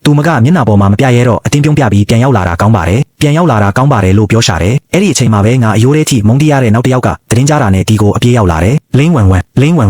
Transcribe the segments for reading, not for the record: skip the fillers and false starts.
သူမကမျက်နှာပေါ်မှာမပြရဲတော့အတင်းပြုံးပြပြီးပြန်ရောက်လာတာကောင်းပါတယ်ပြန်ရောက်လာတာကောင်းပါတယ်လို့ပြောရှာတယ်အဲ့ဒီအချိန်မှာပဲငါအယိုးလေးထိမုန်းတီးရတဲ့နောက်တစ်ယောက်ကသတင်းကြားတာနဲ့ဒီကိုအပြေးရောက်လာတယ်လင်းဝမ်ဝ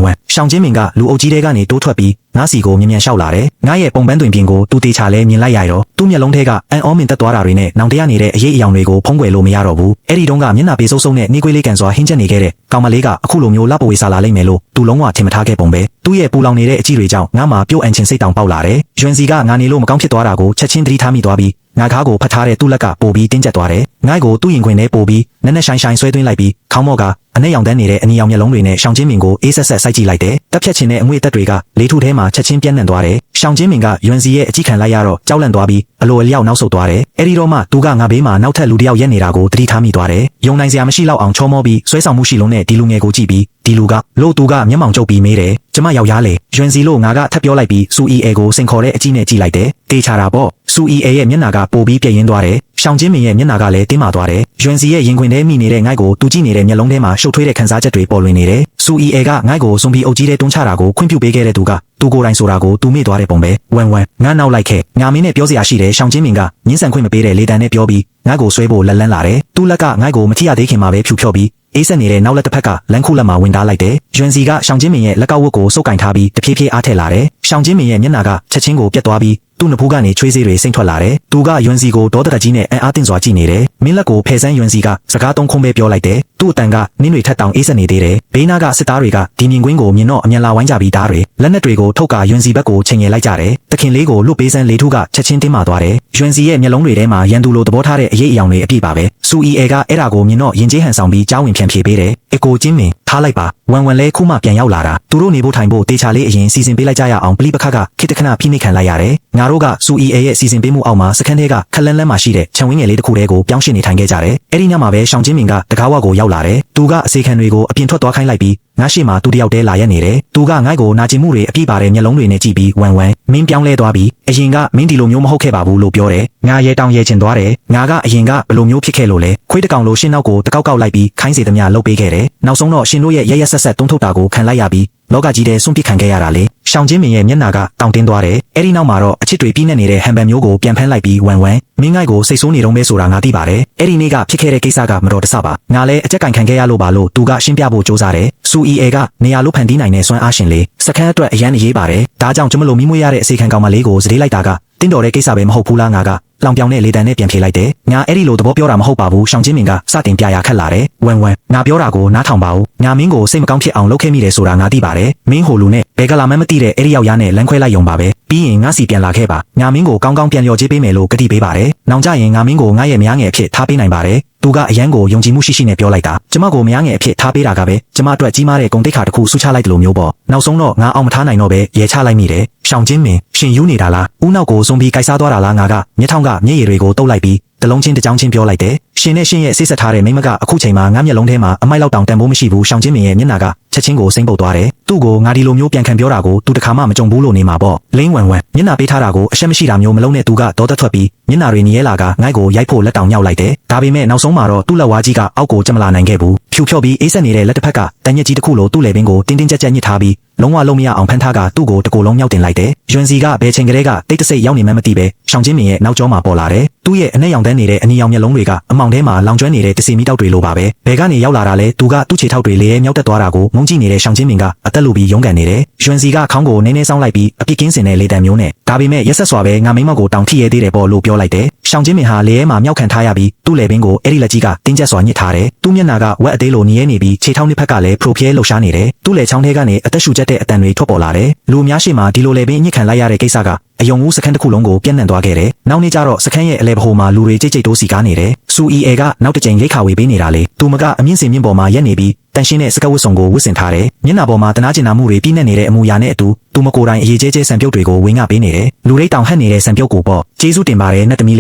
မ်ရှောင်းချင်းမင်ကလူအုပ်ကြီးတဲကနေတိုးထွက်ပြီးငါစီကိုမြင်မြန်လျှောက်လာတယ်ငါရဲ့ပုံပန်းတွင်ပြင်ကိုသူတေချာလဲမြင်လိုက်ရတော့သူ့မျက်လုံးထဲကအန်အောမင်တက်သွားတာတွေနဲ့နောင်တရနေတဲ့အရေးအယောင်တွေကိုဖုံးကွယ်လို့မရတော့ဘူးအဲ့ဒီတုန်းကမျက်နှာပေးဆုပ်ဆုပ်နဲ့နှီးကွေးလေးကန်စွာဟင်းချက်နေခဲ့တဲ့ကောင်မလေးကအခုလိုမျိုးလှပဝေစားလာလိမ့်မယ်လို့သူလုံးဝထင်မထားခဲ့ပုံပဲသူ့ရဲ့ပူလောင်နေတဲ့အကြည့်တွေကြောင့်ငါမှပြုတ်အန်ချင်စိတ်တောင်ပေါက်လာတယ်ရွှန်စီကငါနေလို့မကောင်းဖြစ်သွားတာကိုချက်ချင်းသတိထားမိသွားပြီးငါကားကိုဖတ်ထားတဲ့သူ့လက်ကပို့ပြီးတင်းကျပ်သွားတယ်ငါ့ကိုသူ့ရင်ခွင်ထဲပို့ပြီးနက်နက်ရှိုင်းဆွဲသွင်းလိုက်ပြီးခေါင်းမော့ကအနဲ့ရောင်တန်းနေတဲ့အနီရောင်မျက်လုံးတွေနဲ့ရှောင်းချင်းမင်ကိုအေးဆက်ဆက်စိုက်ကြည့်လိုက်တယ်တက်ဖြတ်ခြင်းနဲ့အငွေ့တက်တွေကလေးထုထဲမှာချက်ချင်းပြန့်နှံ့သွားတယ်ရှောင်းချင်းမင်ကရွန်စီရဲ့အကြည့်ခံလိုက်ရတော့ကြောက်လန့်သွားပြီးအလိုအလျောက်နောက်ဆုတ်သွားတယ်အဲ့ဒီတော့မှသူကငါဘေးမှာနောက်ထပ်လူတစ်ယောက်ရက်နေတာကိုသတိထားမိသွားတယ်ယုံနိုင်စရာမရှိတော့အောင်ချောမောပြီးဆွဲဆောင်မှုရှိလုံးနဲ့ဒီလူငယ်ကိုကြည့်ပြီးဒီလူကလို့သူကမျက်မှောင်ကျုပ်ပြီးမေးတယ်ကျမယောက်ျားလေရွန်စီလို့ငါကထပ်ပြောလိုက်ပြီးစူအီအေကိုစင်ခေါ်တဲ့အကြည့်နဲ့ကြည့်လိုက်တယ်တေးချတာပေါ့စူအီအေရဲ့မျက်နှာကပိုပြီးပြည့်ရင်းသွားတယ်ရှောင်းချင်းမင်ရဲ့မျက်နှာကလည်းတင်းမာသွားတယ်ရွန်စီရဲ့ရင်ခွင်ထဲမိနေတဲ့ငိုက်ကိုသူကြည့်နေတဲ့မျက်လုံးထဲမှာရှုပ်ထွေးတဲ့ခံစားချက်တွေပေါ်လွင်နေတယ်စူအီအေကငိုက်ကိုစွန်ပြီးအုပ်ကြီးတဲ့တွန်းချတာကိုခွင့်ပြုပေးခဲ့တဲ့သူကသူကိုယ်တိုင်ဆိုတာကိုသူမေ့သွားတဲ့ပုံပဲဝမ်ငါနောက်လိုက်ခဲ့ငါမင်းနဲ့ပြောစရာရှိတယ်ရှောင်းချင်းမင်ကညှင်းဆန်ခွင့်မပေးတဲ့လေတံနဲ့ပြောပြီးငါ့ကိုဆွဲဖို့လက်လန်းလာတယ်သူ့လက်ကငါ့ကိုမထိရသေးခင်မှာပဲဖြူဖြော့ပြီးအေးဆက်နေတဲ့နောက်လက်တစ်ဖက်ကလမ်းခုလက်မှာဝင်ထားလိုက်တယ်။ရွန်စီကရှောင်းချင်းမင်ရဲ့လက်ကောက်ဝတ်ကိုစုပ်ကင်ထားပြီးတဖြည်းဖြည်းအားထည့်လာတယ်။ရှောင်းချင်းမင်ရဲ့မျက်နှာကချက်ချင်းကိုပြတ်သွားပြီးသူ့နဖူးကနေချွေးစေးတွေစိမ့်ထွက်လာတယ်။သူကရွန်စီကိုဒေါသတကြီးနဲ့အံ့အားသင့်စွာကြည့်နေတယ်။မင်းလက်ကိုဖယ်ဆန်းရွန်စီကစကားသုံးခုံးပဲပြောလိုက်တယ်။သူ့အတန်ကနင်းတွေထက်တောင်အေးဆက်နေသေးတယ်။ဘေးနားကစစ်သားတွေကဒီမြင်ကွင်းကိုမြင်တော့အမြန်လာဝိုင်းကြပြီးသားတွေလက်နက်တွေကိုထုတ်ကာရွန်စီဘက်ကိုချိန်ရလိုက်ကြတယ်။တခင်လေးကိုလွတ်ပေးစမ်းလေးထုကချက်ချင်းတင်းမာသွားတယ်။ရွန်စီရဲ့မျက်လုံးတွေထဲမှာရန်သူလိုသဘောထားတဲ့အရေးအယောင်တွေအပြည့်ပါပဲ။စူအီအေကအဲ့ဒါကိုမြင်တော့ရင်ကျေးဟန်ဆောင်ပြီးကြားဝင်ဖြန့်ဖြေပေးတယ်။ကိုချင်းမင်ထားလိုက်ပါဝမ်လဲခုမှပြန်ရောက်လာတာသူတို့နေဖို့ထိုင်ဖို့တေချာလေးအရင်စီစဉ်ပေးလိုက်ကြရအောင်ပလိပခကခိတခဏဖိနှိပ်ခံလိုက်ရတယ်ငါတို့ကစူအီအေရဲ့စီစဉ်ပေးမှုအောက်မှာစခန်းထဲကခလန်းလန်းမှာရှိတဲ့ခြံဝင်းငယ်လေးတစ်ခုတည်းကိုပြောင်းရှင်းနေထိုင်ခဲ့ကြတယ်အဲ့ဒီညမှာပဲရှောင်းချင်းမင်ကတကားဝကိုရောက်လာတယ်သူကအစေခံတွေကိုအပြင်ထွက်သွားခိုင်းလိုက်ပြီးငါရှိမှသူတယောက်တည်းလာရက်နေတယ်သူကငါ့ကိုနာကျင်မှုတွေအပြည့်ပါတဲ့မျက်လုံးတွေနဲ့ကြည့်ပြီးဝမ်မင်းပြောင်းလဲသွားပြီးအရင်ကမင်းဒီလိုမျိုးမဟုတ်ခဲ့ပါဘူးလို့ပြောတယ်ငါရဲတောင်ရဲချင်သွားတယ်ငါကအရင်ကဘယ်လိုမျိုးဖြစ်ခဲ့လို့လဲခွေးတကောင်လိုရှင်းနောက်ကိုတကောက်လိုက်ပြီးခိုင်းစေသမျှလှုပ်ပေးခဲ့တယ်နောက်ဆုံးတော့ရှင်တို့ရဲ့ရရက်ဆက်တုံးထုတ်တာကိုခံလိုက်ရပြီးလောကကြီးတဲ့စွန့်ပစ်ခံခဲ့ရတာလေရှောင်းချင်းမင်ရဲ့မျက်နှာကတောင်တင်းသွားတယ်အဲ့ဒီနောက်မှာတော့အချစ်တွေပြည့်နေနေတဲ့ဟန်ပန်မျိုးကိုပြန်ဖမ်းလိုက်ပြီးဝမ်မင်းငိုက်ကိုစိတ်ဆိုးနေတော့မဲဆိုတာငါသိပါတယ်အဲ့ဒီနေ့ကဖြစ်ခဲ့တဲ့ကိစ္စကမတော်တဆပါငါလည်းအကြက်ကင်ခံခဲ့ရလို့ပါလို့သူကရှင်းပြဖို့ကြိုးစားတယ်စူအီအေကနေရာလို့ဖန်တီးနိုင်တဲ့စွမ်းအားရှင်လေစခန်းအတွက်အရန်အရေးပါတယ်ဒါကြောင့်ကျွန်မလို့မိမွေးရတဲ့အစီခံကောင်မလေးကိုစတေးလိုက်တာကတင်းတော်တဲ့ကိစ္စပဲမဟုတ်ဘူးလားငါကလောင်ပြောင်တဲ့လေတံနဲ့ပြန်ဖြေလိုက်တယ်ငါအဲ့ဒီလိုသဘောပြောတာမဟုတ်ပါဘူးရှောင်းချင်းမင်ကစတင်ပြရာခတ်လာတယ်ဝမ်ငါပြောတာကိုနားထောင်ပါဦးငါမင်းကိုစိတ်မကောင်းဖြစ်အောင်လုပ်ခဲ့မိတယ်ဆိုတာငါသိပါတယ်မင်းဟိုလူနဲ့ဘယ်ကလာမှမသိတဲ့အဲ့ဒီယောက်ျားနဲ့လမ်းခွဲလိုက်ရုံပါပဲပြီးရင်ငါစီပြန်လာခဲ့ပါငါမင်းကိုကောင်းကောင်းပြန်လျော်ကြေးပေးမယ်လို့ကတိပေးပါတယ်နောင်ကြရင်ငါမင်းကိုငါရဲ့မယားငယ်အဖြစ်ထားပေးနိုင်ပါတယ်သူကအရန်ကိုယုံကြည်မှုရှိရှိနဲ့ပြောလိုက်တာကျမကိုမယားငယ်အဖြစ်ထားပေးတာကပဲကျမအတွက်ကြီးမားတဲ့ဂုဏ်သိက္ခာတစ်ခုဆူချလိုက်တယ်လို့မျိုးပေါ့နောက်ဆုံးတော့ငါအောင်မထားနိုင်တော့ပဲရဲချလိုက်မိတယ်ရှောင်းချင်းမင်ရှင်ယူနေတာလားဦးနောက်ကိုစုံပြီးကြိုက်စားသွားတာလားငါကမျက်ထောင်ကမျက်ရည်တွေကိုတုပ်လိုက်ပြီးတလုံးချင်းတကြောင်ချင်းပြောလိုက်တယ်ရှင်နဲ့ရှင်ရဲ့စိတ်ဆက်ထားတဲ့မိမကအခုချိန်မှာငါမျက်လုံးထဲမှာအမိုက်လောက်တောင်တန်ဖိုးမရှိဘူးရှောင်းချင်းမင်ရဲ့မျက်နှာကချက်ချင်းကိုစိမ့်ပုတ်သွားတယ်သူ့ကိုငါဒီလိုမျိုးပြန်ခံပြောတာကိုသူတခါမှမကြုံဘူးလို့နေမှာပေါ့လင်းဝမ်မျက်နှာပေးထားတာကိုအရှက်မရှိတာမျိုးမလုံးနဲ့သူကဒေါသထွက်ပြီးမျက်နှာတွေနီးရဲလာကငိုက်ကိုရိုက်ဖို့လက်တောင်ညှောက်လိုက်တယ်ဒါပေမဲ့နောက်ဆုံးမှာတော့သူ့လက်ဝါးကြီးကအောက်ကိုကျမလာနိုင်ခဲ့ဘူးဖြူဖြော့ပြီးအေးဆက်နေတဲ့လက်တစ်ဖက်ကတန်ညက်ကြီးတစ်ခုလိုသူ့လေပင်ကိုတင်းတင်းကြပ်ကြပ်ညှစ်ထားပြီးလုံးဝလုံးမရအောင်ဖမ်းထားကသူ့ကိုတကိုယ်လုံးမြောက်တင်လိုက်တယ်ရွန်စီကဘယ်ချိန်ကလေးကတိတ်တဆိတ်ရောက်နေမှမသိပဲရှောင်းချင်းမင်ရဲ့နောက်ကျောမှာပေါ်လာတယ်သူ့ရဲ့အနဲ့ရောင်တန်းနေတဲ့အနီရောင်မျက်လုံးတွေကအမောင်ထဲမှာလောင်ကျွမ်းနေတဲ့တစီမီတောက်တွေလိုပါပဲဘယ်ကနေရောက်လာတာလဲသူကသူ့ခြေထောက်တွေလေမြောက်တက်သွားတာကိုငုံကြည့်နေတဲ့ရှောင်းချင်းမင်ကအသက်လူပြီးရုန်းကန်နေတယ်ရွန်စီကခေါင်းကိုနည်းနည်းဆောင်းလိုက်ပြီးအပြစ်ကင်းစင်တဲ့လေတံမျိုးနဲ့ဒါပေမဲ့ရက်ဆက်စွာပဲငါမိမကိုတောင်ထိရဲသေးတယ်ပေါ့လို့ပြောလိုက်တယ်ရှောင်းချင်းမင်ဟာလေထဲမှာမြောက်ခံထားရပြီးသူ့လေပင်ကိုအဲ့ဒီလက်ကြီးကတင်းကျပ်စွာညှစ်ထားတယ်သူ့မျက်နှာကဝက်အသေးလိုနီးရဲနေပြီးခြေထောက်နှစ်ဖက်ကလည်းဖရိုဖျဲလှုပ်ရှားနေတယ်သူ့လေချောင်းထဲကနေအသက်ရှူကျက်တဲ့အတန်တွေထွက်ပေါ်လာတယ်လူအများရှိမှဒီလိုလေပင်ညှစ်ခံလိုက်ရတဲ့ကိစ္စကအယုံဦးစခန်းတစ်ခုလုံးကိုပြန့်နှံ့သွားခဲ့တယ်နောက်နေ့ကျတော့စခန်းရဲ့အလဲပဟိုမှာလူတွေကြိတ်တိုးစီကားနေတယ်စူအီအေကနောက်တစ်ကြိမ်ရိတ်ခါဝေပေးနေတာလေသူမကအမြင့်စင်မြင့်ပေါ်မှာရက်နေပြီးတန်ရှင်းတဲ့စကတ်ဝတ်စုံကိုဝတ်ဆင်ထားတယ်မျက်နှာပေါ်မှာတနာကျင်နာမှုတွေပြည့်နေနေတဲ့အမူအရာနဲ့အတူသူမကိုယ်တိုင်အရေးကျဲဆံပြုတ်တွေကိုဝေငှပေးနေတယ်လူရိတ်တောင်ဟက်နေတဲ့ဆံပြုတ်ကိုပေါ့ကျေးဇူးတင်ပါတယ်နတ်သမီ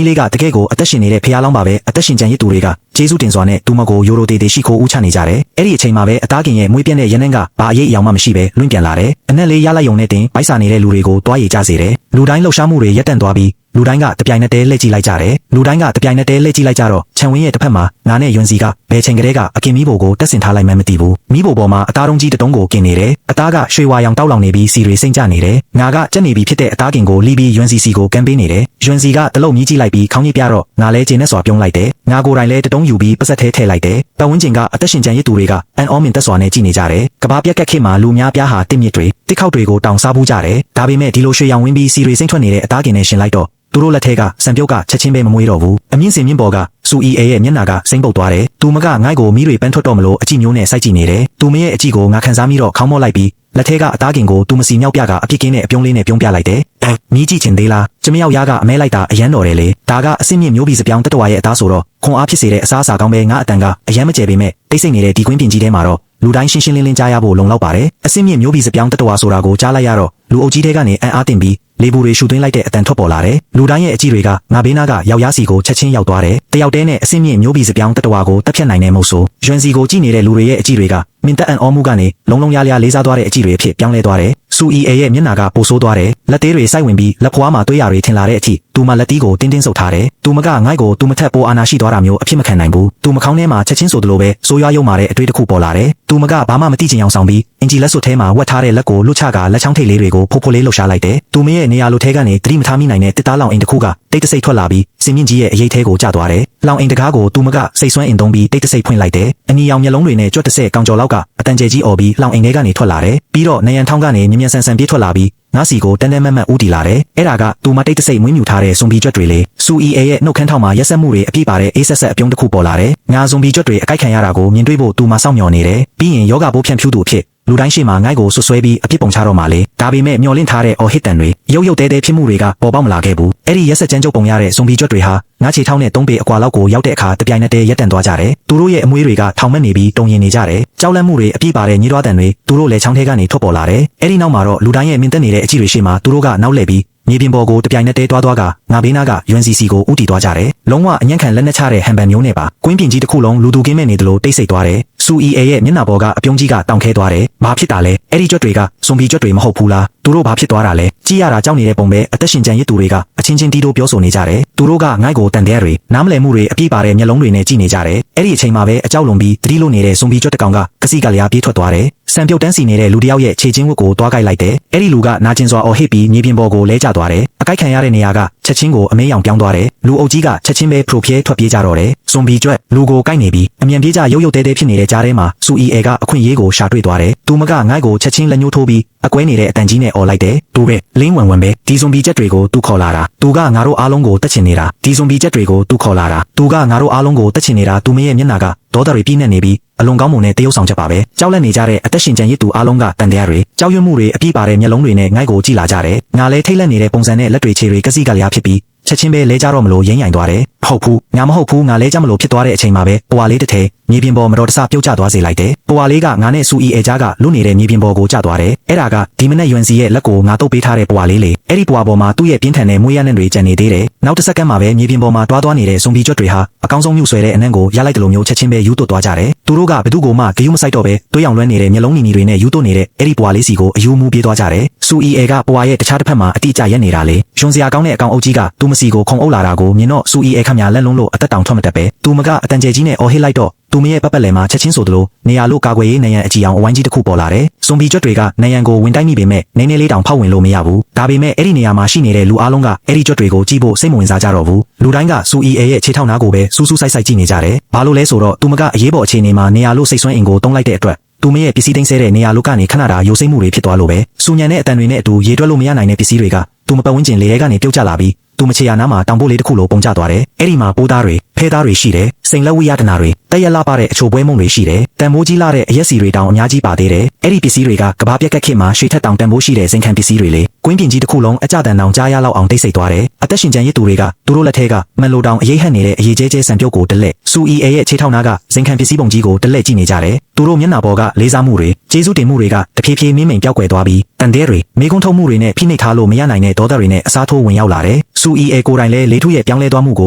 းလေးကတကယ်ကိုအသက်ရှင်နေတဲ့ဖះလောင်းပါပဲအသက်ရှင်ကြံရစ်သူတွေကကျေးဇူးတင်စွာနဲ့သူမကိုယိုရိုတေတေရှိခိုးဦးချနေကြတယ်အဲ့ဒီအချိန်မှာပဲအသားကင်ရဲ့မွေးပြက်တဲ့ရနန်းကဘာအရေးအယောင်မှမရှိပဲလွင့်ပြန်လာတယ်အနက်လေးရလိုက်ုံနဲ့တင်ပိုက်စာနေတဲ့လူတွေကိုတွားရည်ကြစေတယ်လူတိုင်းလှုပ်ရှားမှုတွေရပ်တန့်သွားပြီး လူတိုင်းကတပြိုင်နက်တည်းလှည့်ကြည့်လိုက်ကြတယ်လူတိုင်းကတပြိုင်နက်တည်းလှည့်ကြည့်လိုက်ကြတော့ခြံဝင်းရဲ့တစ်ဖက်မှာငါနဲ့ယွန်စီကဘယ်ချိန်ကလေးကအကင်မီးဘိုကိုတက်ဆင်ထားလိုက်မှမသိဘူးမီးဘိုပေါ်မှာအသားတုံးကြီးတတုံးကိုกินနေတယ်အသားကရွှေဝါရောင်တောက်လောင်နေပြီးစီတွေစိမ့်ကြနေတယ်ငါကကြက်နေပြီးဖြစ်တဲ့အသားကင်ကိုလီးပြီးယွန်စီစီကိုကန်ပေးနေတယ်ယွန်စီကတလုံးမြည်ကြည့်လိုက်ပြီးခေါင်းကြီးပြတော့ငါလဲကျင်းနဲ့စွာပြုံးလိုက်တယ်ငါကိုယ်တိုင်လဲတတုံးယူပြီးပစက်ထဲထည့်လိုက်တယ်ပတ်ဝန်းကျင်ကအသက်ရှင်ကျန်ရစ်သူတွေကအန်အောမင်တက်စွာနဲ့ကြည့်နေကြတယ်ကဘာပြက်ကက်ခေမှာလူများပြားဟာတစ်မြစ်တွေတစ်ခေါက်တွေကိုတောင်စားဘူးကြတယ်ဒါပေမဲ့ဒီလိုရွှေရောင်ဝင်းပြီးစီတွေစိမ့်ထွက်နေတဲ့အသားကင်နဲ့ရှင်လိုက်တော့သူတို့လက်ထဲကစံပြုတ်ကချက်ချင်းပဲမမွေးတော့ဘူးအမြင့်စင်မြင့်ပေါ်ကစူအီအေရဲ့မျက်နှာကစိမ့်ပုတ်သွားတယ်သူမကငိုက်ကိုမီးတွေပန်းထွက်တော့မလို့အကြည့်မျိုးနဲ့စိုက်ကြည့်နေတယ်သူမရဲ့အကြည့်ကိုငါခံစားမိတော့ခေါင်းမော့လိုက်ပြီးလက်ထဲကအသားကင်ကိုသူမစီမြောက်ပြကအပြစ်ကင်းတဲ့အပြုံးလေးနဲ့ပြုံးပြလိုက်တယ်မီးကြည့်ချင်သေးလားကျမယောက်ရားကအမဲလိုက်တာအရန်တော်တယ်လေဒါကအစ်စ်မြင့်မျိုးပြီးစပြောင်းတက်တော်ရဲ့အသားဆိုတော့ခွန်အားဖြစ်စေတဲ့အစားအစာကောင်းပဲငါအတန်ကအရန်မကျဲပေမဲ့တိတ်ဆိတ်နေတဲ့ဒီကွင်းပြင်ကြီးထဲမှာတော့လူတိုင်းရှင်းရှင်းလင်းလင်းကြားရဖို့လုံလောက်ပါတယ်အစ်စ်မြင့်မျိုးပြီးစပြောင်းတက်တော်ဆိုတာကိုကြားလိုက်ရတော့လူအုပ်ကြီးတွေကနေအံ့အားသင့်ပြီးလေဘူးတွေရှူသွင်းလိုက်တဲ့အတန်ထွက်ပေါ်လာတယ်လူတိုင်းရဲ့အကြည့်တွေကငါဘေးနားကယောက်ျားစီကိုချက်ချင်းရောက်သွားတယ်တယောက်တည်းနဲ့အစင်းမြင့်မျိုးပြီးစပြောင်းတတဝါကိုတက်ဖြတ်နိုင်တဲ့မဟုတ်ဆိုယွန်စီကိုကြည့်နေတဲ့လူတွေရဲ့အကြည့်တွေကမင်တက်အန်အောမှုကနေလုံးလုံးရလျာလေးစားသွားတဲ့အကြည့်တွေအဖြစ်ပြောင်းလဲသွားတယ်စူအီအေရဲ့မျက်နှာကပိုဆိုးသွားတယ်လက်သေးတွေစိုက်ဝင်ပြီးလက်ဖွားမှာသွေးရတွေထင်လာတဲ့အထိသူမလက်တီးကိုတင်းတင်းဆုပ်ထားတယ်သူမကငိုက်ကိုသူမထက်ပိုအာနာရှိသွားတာမျိုးအဖြစ်မခံနိုင်ဘူးသူမခေါင်းထဲမှာချက်ချင်းဆိုသလိုပဲဆိုးရွားယုံမာတဲ့အတွေ့တစ်ခုပေါ်လာတယ်သူမကဘာမှမသိချင်အောင်ဆောင်ပြီးအင်ဂျီလက်စွပ်ထဲမှာဝတ်ထားတဲ့လက်ကိုလွတ်ချကလက်ချောင်းထိပ်လေးတွေကိုဖိုးဖိုးလေးလှုပ်ရှားလိုက်တယ်သူမရဲ့နေရာလိုထဲကနေသတိမထားမိနိုင်တဲ့တစ်သားလောင်အိမ်တစ်ခုကတိတ်တဆိတ်ထွက်လာပြီးစင်မြင့်ကြီးရဲ့အရေးထဲကိုကျသွားတယ်လောင်အိမ်တကားကိုသူမကစိတ်ဆွမ်းအင်သုံးပြီးတိတ်တဆိတ်ဖွင့်လိုက်တယ်အနီရောင်မျက်လုံးတွေနဲ့ကြွတ်တဆဲကောင်ကျော်လောက်ကအတန်ကျဲကြီးអော်ပြီးလောင်အိမ်ထဲကနေထွက်လာတယ်ပြီးတော့နယံထောင်းကနေမြ мян ဆန်ဆန်ပြေးထွက်လာပြီးငါးစီကိုတန်းတန်းမတ်မတ်ဦးတီလာတယ်အဲ့ဒါကသူမတိတ်တဆိတ်မွေးမြူထားတဲ့ဇွန်ဘီကြွက်တွေလေစူအီအေရဲ့နှုတ်ခမ်းထောက်မှာရက်ဆက်မှုတွေအပြည့်ပါတဲ့အေးဆက်ဆက်အပြုံးတစ်ခုပေါ်လာတယ်ငါဇွန်ဘီကြွက်တွေအကိုက်ခံရတာကိုမြင်တွေ့ဖို့သူမစောင့်မျှော်နေတယ်ပြီးရင်ယောဂဘိုးဖြန့်ဖြူးသူအဖြစ်လူတိုင်းရှိမှငိုက်ကိုဆွဆွဲပြီးအပြစ်ပုံချတော့မှလေဒါပေမဲ့မျောလင့်ထားတဲ့အော်ဟစ်တန်တွေရုပ်ရုပ်တဲတဲဖြစ်မှုတွေကပေါ်ပေါက်မလာခဲ့ဘူးအဲ့ဒီရက်ဆက်ကျန်းကျုပ်ပုံရတဲ့ဇွန်ဘီကြွက်တွေဟာငါးချေထောင်းနဲ့သုံးပေအကွာလောက်ကိုရောက်တဲ့အခါတပြိုင်နက်တည်းရက်တန်သွားကြတယ်သူတို့ရဲ့အမွေးတွေကထောင်မက်နေပြီးတုံရင်နေကြတယ်ကြောက်လန့်မှုတွေအပြည့်ပါတဲ့ညှိတွားတန်တွေသူတို့လည်းချောင်းထဲကနေထွက်ပေါ်လာတယ်အဲ့ဒီနောက်မှာတော့လူတိုင်းရဲ့မြင်သက်နေတဲ့အကြည့်တွေရှိမှသူတို့ကနောက်လှည့်ပြီးမြေပြင်ပေါ်ကိုတပြိုင်နက်တည်းတွားကငါဘေးနားက UNCC ကိုဥတီသွားကြတယ်လုံးဝအညံ့ခံလက်နက်ချတဲ့ဟန်ပန်မျိုးနဲ့ပါကွင်းပြင်ကြီးတစ်ခုလုံးလူသူကင်းမဲ့နေသလိုတိတ်ဆိတ်သွားတယ်စူအီအေရဲ့မျက်နှာပေါ်ကအပြုံးကြီးကတောင်ခဲသွားတယ်ဘာဖြစ်တာလဲအဲ့ဒီကြွက်တွေကဇွန်ဘီကြွက်တွေမဟုတ်ဘူးလားသူတို့ဘာဖြစ်သွားတာလဲကြည့်ရတာကြောက်နေတဲ့ပုံပဲအသက်ရှင်ကျန်ရစ်သူတွေကအချင်းချင်းတီးတိုးပြောဆိုနေကြတယ်သူတို့ကငိုက်ကိုတန်တဲ့တွေနားမလည်မှုတွေအပြည့်ပါတဲ့မျက်လုံးတွေနဲ့ကြည့်နေကြတယ်အဲ့ဒီအချိန်မှာပဲအကြောက်လွန်ပြီးတတိလို့နေတဲ့ဇွန်ဘီကြွက်တစ်ကောင်ကကစီကလျာပြေးထွက်သွားတယ်စံပြုတ်တန်းစီနေတဲ့လူတစ်ယောက်ရဲ့ခြေချင်းဝတ်ကိုတွားကိုက်လိုက်တယ်အဲ့ဒီလူကနာကျင်စွာအော်ဟစ်ပြီးမြေပြင်ပေါ်ကိုလဲကျသွားတယ်အကိုက်ခံရတဲ့နေရာကချက်ချင်းကိုအမဲရောင်ပြောင်းသွားတယ်လူအုပ်ကြီးကချက်ချင်းပဲဖရိုဖျဲထွက်ပြေးကြတော့တယ်ဇွန်ဘီကြွက်လူကိုကိုက်နေပြီးအမြန်ပြေးကြရုပ်ရုပ်တဲတဲဖြစ်နေတဲ့ကြားထဲမှာစူအီအေကအခွင့်အရေးကိုရှာတွေ့သွားတယ်သူမကငိုက်ကိုချက်ချင်းလက်ညှိုးထိုးပြီးအကွဲနေတဲ့အတန်ကြီးနဲ့អော်လိုက်တယ်သူပဲလင်းဝင်ဝင်ပဲဒီဇွန်ဘီချက်တွေကိုသူခေါ်လာတာသူကငါတို့အားလုံးကိုတက်ချင်နေတာဒီဇွန်ဘီချက်တွေကိုသူခေါ်လာတာသူကငါတို့အားလုံးကိုတက်ချင်နေတာသူမရဲ့မျက်နှာကဒေါသတွေပြည့်နေပြီးအလွန်ကောင်းမွန်တဲ့တရုပ်ဆောင်ချက်ပါပဲကြောက်လန့်နေကြတဲ့အသက်ရှင်ကျန်ရစ်သူအားလုံးကတန်တရားတွေကြောက်ရွံ့မှုတွေအပြည့်ပါတဲ့မျက်လုံးတွေနဲ့ငိုက်ကိုကြည့်လာကြတယ်ငါလဲထိတ်လန့်နေတဲ့ပုံစံနဲ့လက်တွေခြေတွေကစီကလျာဖြစ်ပြီးချက်ချင်းပဲလဲကြတော့မလို့ရင်းရိုင်သွားတယ်ဟုတ်ဘူးငါမဟုတ်ဘူးငါလဲကြမလို့ဖြစ်သွားတဲ့အချိန်မှာပဲပွာလေးတစ်ထည်မြေပြင်ပေါ်မတော်တဆပြုတ်ကျသွားစေလိုက်တယ်ပွာလေးကငါနဲ့စူအီအေကြားကလွတ်နေတဲ့မြေပြင်ပေါ်ကိုကျသွားတယ်အဲ့ဒါကဒီမနက် UNC ရဲ့လက်ကိုငါတုပ်ပေးထားတဲ့ပွာလေးလေအဲ့ဒီပွာပေါ်မှာသူ့ရဲ့ပြင်းထန်တဲ့မွေးရနှံတွေကျန်နေသေးတယ်နောက်တစ်စက္ကန့်မှာပဲမြေပြင်ပေါ်မှာတွားသွားနေတဲ့ဇွန်ဘီကြွက်တွေဟာအကောင်းဆုံးမြုပ်ဆွဲတဲ့အနံ့ကိုရလိုက်တယ်လို့မျိုးချက်ချင်းပဲယူသွတ်သွားကြတယ်သူတို့ကဘသူ့ကိုမှဂယုမဆိုင်တော့ပဲတွေးရောင်လွှမ်းနေတဲ့မျက်လုံးနီနီတွေနဲ့ယူသွတ်နေတဲ့အဲ့ဒီပွာလေးစီကိုအယူမူပြေးသွားကြတယ်စူအီအေကပွာရဲ့တခြားတစ်ဖက်မှာအတိအကျရက်နေတာလေရှင်စရာကောင်းတဲ့အကောင်အုပ်ကြီးကသူ့မစီကိုခုံအုပ်လာတာကိုမြင်တော့စူအီအေခမညာလက်လုံးလို့အသက်တောင်ထွက်မတက်ပဲသူမကအတန်ကျဲကြီးနဲ့အော်ဟစ်လိုက်တော့သူမရဲ့ပတ်ပတ်လည်မှာချက်ချင်းဆိုသလိုနေရာလို့ကာကွယ်ရေးနယံအကြည့်အောင်အဝိုင်းကြီးတစ်ခုပေါ်လာတယ်။ဇွန်ဘီကြွက်တွေကနယံကိုဝင်တိုက်မိပေမဲ့နည်းနည်းလေးတောင်ဖောက်ဝင်လို့မရဘူး။ဒါပေမဲ့အဲ့ဒီနေရာမှာရှိနေတဲ့လူအားလုံးကအဲ့ဒီကြွက်တွေကိုကြည့်ဖို့စိတ်မဝင်စားကြတော့ဘူး။လူတိုင်းကစူအီအေရဲ့ခြေထောက်နားကိုပဲစူးစူးဆိုင်ဆိုင်ကြည့်နေကြတယ်။ဘာလို့လဲဆိုတော့သူမကအရေးပေါ်အခြေအနေမှာနေရာလို့စိတ်ဆွမ်းအင်ကိုတုံးလိုက်တဲ့အတွက်သူမရဲ့ပစ္စည်းသိမ်းဆဲတဲ့နေရာလို့ကနေခဏတာယိုစိမ့်မှုတွေဖြစ်သွားလို့ပဲ။စူညံတဲ့အတန်တွေနဲ့အတူရေတွက်လို့မရနိုင်တဲ့ပစ္စည်းတွေကသူမပတ်ဝန်းကျင်လေထဲကနေပြုတ်ကျလာပြီးသူမချေရနားမှာတောင်ပိုးလေးတစ်ခုလိုပုံကျသွားတယ်။အဲ့ဒီမှာပိုးသားတွေဖဲသားတွေရှိတယ်။စိန်လက်ဝိယတနာတွေတက်ရလာပါတဲ့အချိုပွဲမုံတွေရှိတယ်။တန်မိုးကြီးလာတဲ့အရက်စီတွေတောင်အများကြီးပါသေးတယ်။အဲ့ဒီပစ္စည်းတွေကကဘာပြက်ကက်ခေတ်မှာရွှေထက်တောင်တန်မိုးရှိတဲ့စိန်ခံပစ္စည်းတွေလေ။ကွင်းပြင်ကြီးတစ်ခုလုံးအကြတန်တောင်ကြားရလောက်အောင်တိတ်ဆိတ်သွားတယ်။အသက်ရှင်ကျန်ရစ်သူတွေကသူတို့လက်ထဲကမန်လိုတောင်အရေးဟန်နေတဲ့အရေးကျဲကျဲဆန်ပြုတ်ကိုတလက်စူအီအေရဲ့ခြေထောက်နားကစိန်ခံပစ္စည်းပုံကြီးကိုတလက်ကြည့်နေကြတယ်။သူတို့မျက်နှာပေါ်ကလေးစားမှုတွေကျေးဇူးတင်မှုတွေကတဖြည်းဖြည်းမင်းမိန်ပြောက်ကွယ်သွားပြီးတန်တဲတွေမိကုန်းထုံးမှုတွေနဲ့ဖိနှိပ်ထားလို့မရနိုင်တဲ့ဒေါသတွေနဲ့အစားထိုးဝင်ရောက်လာတယ်။ စူအီအေကိုတိုင်လည်းလေထုရဲ့ပြောင်းလဲသွားမှုက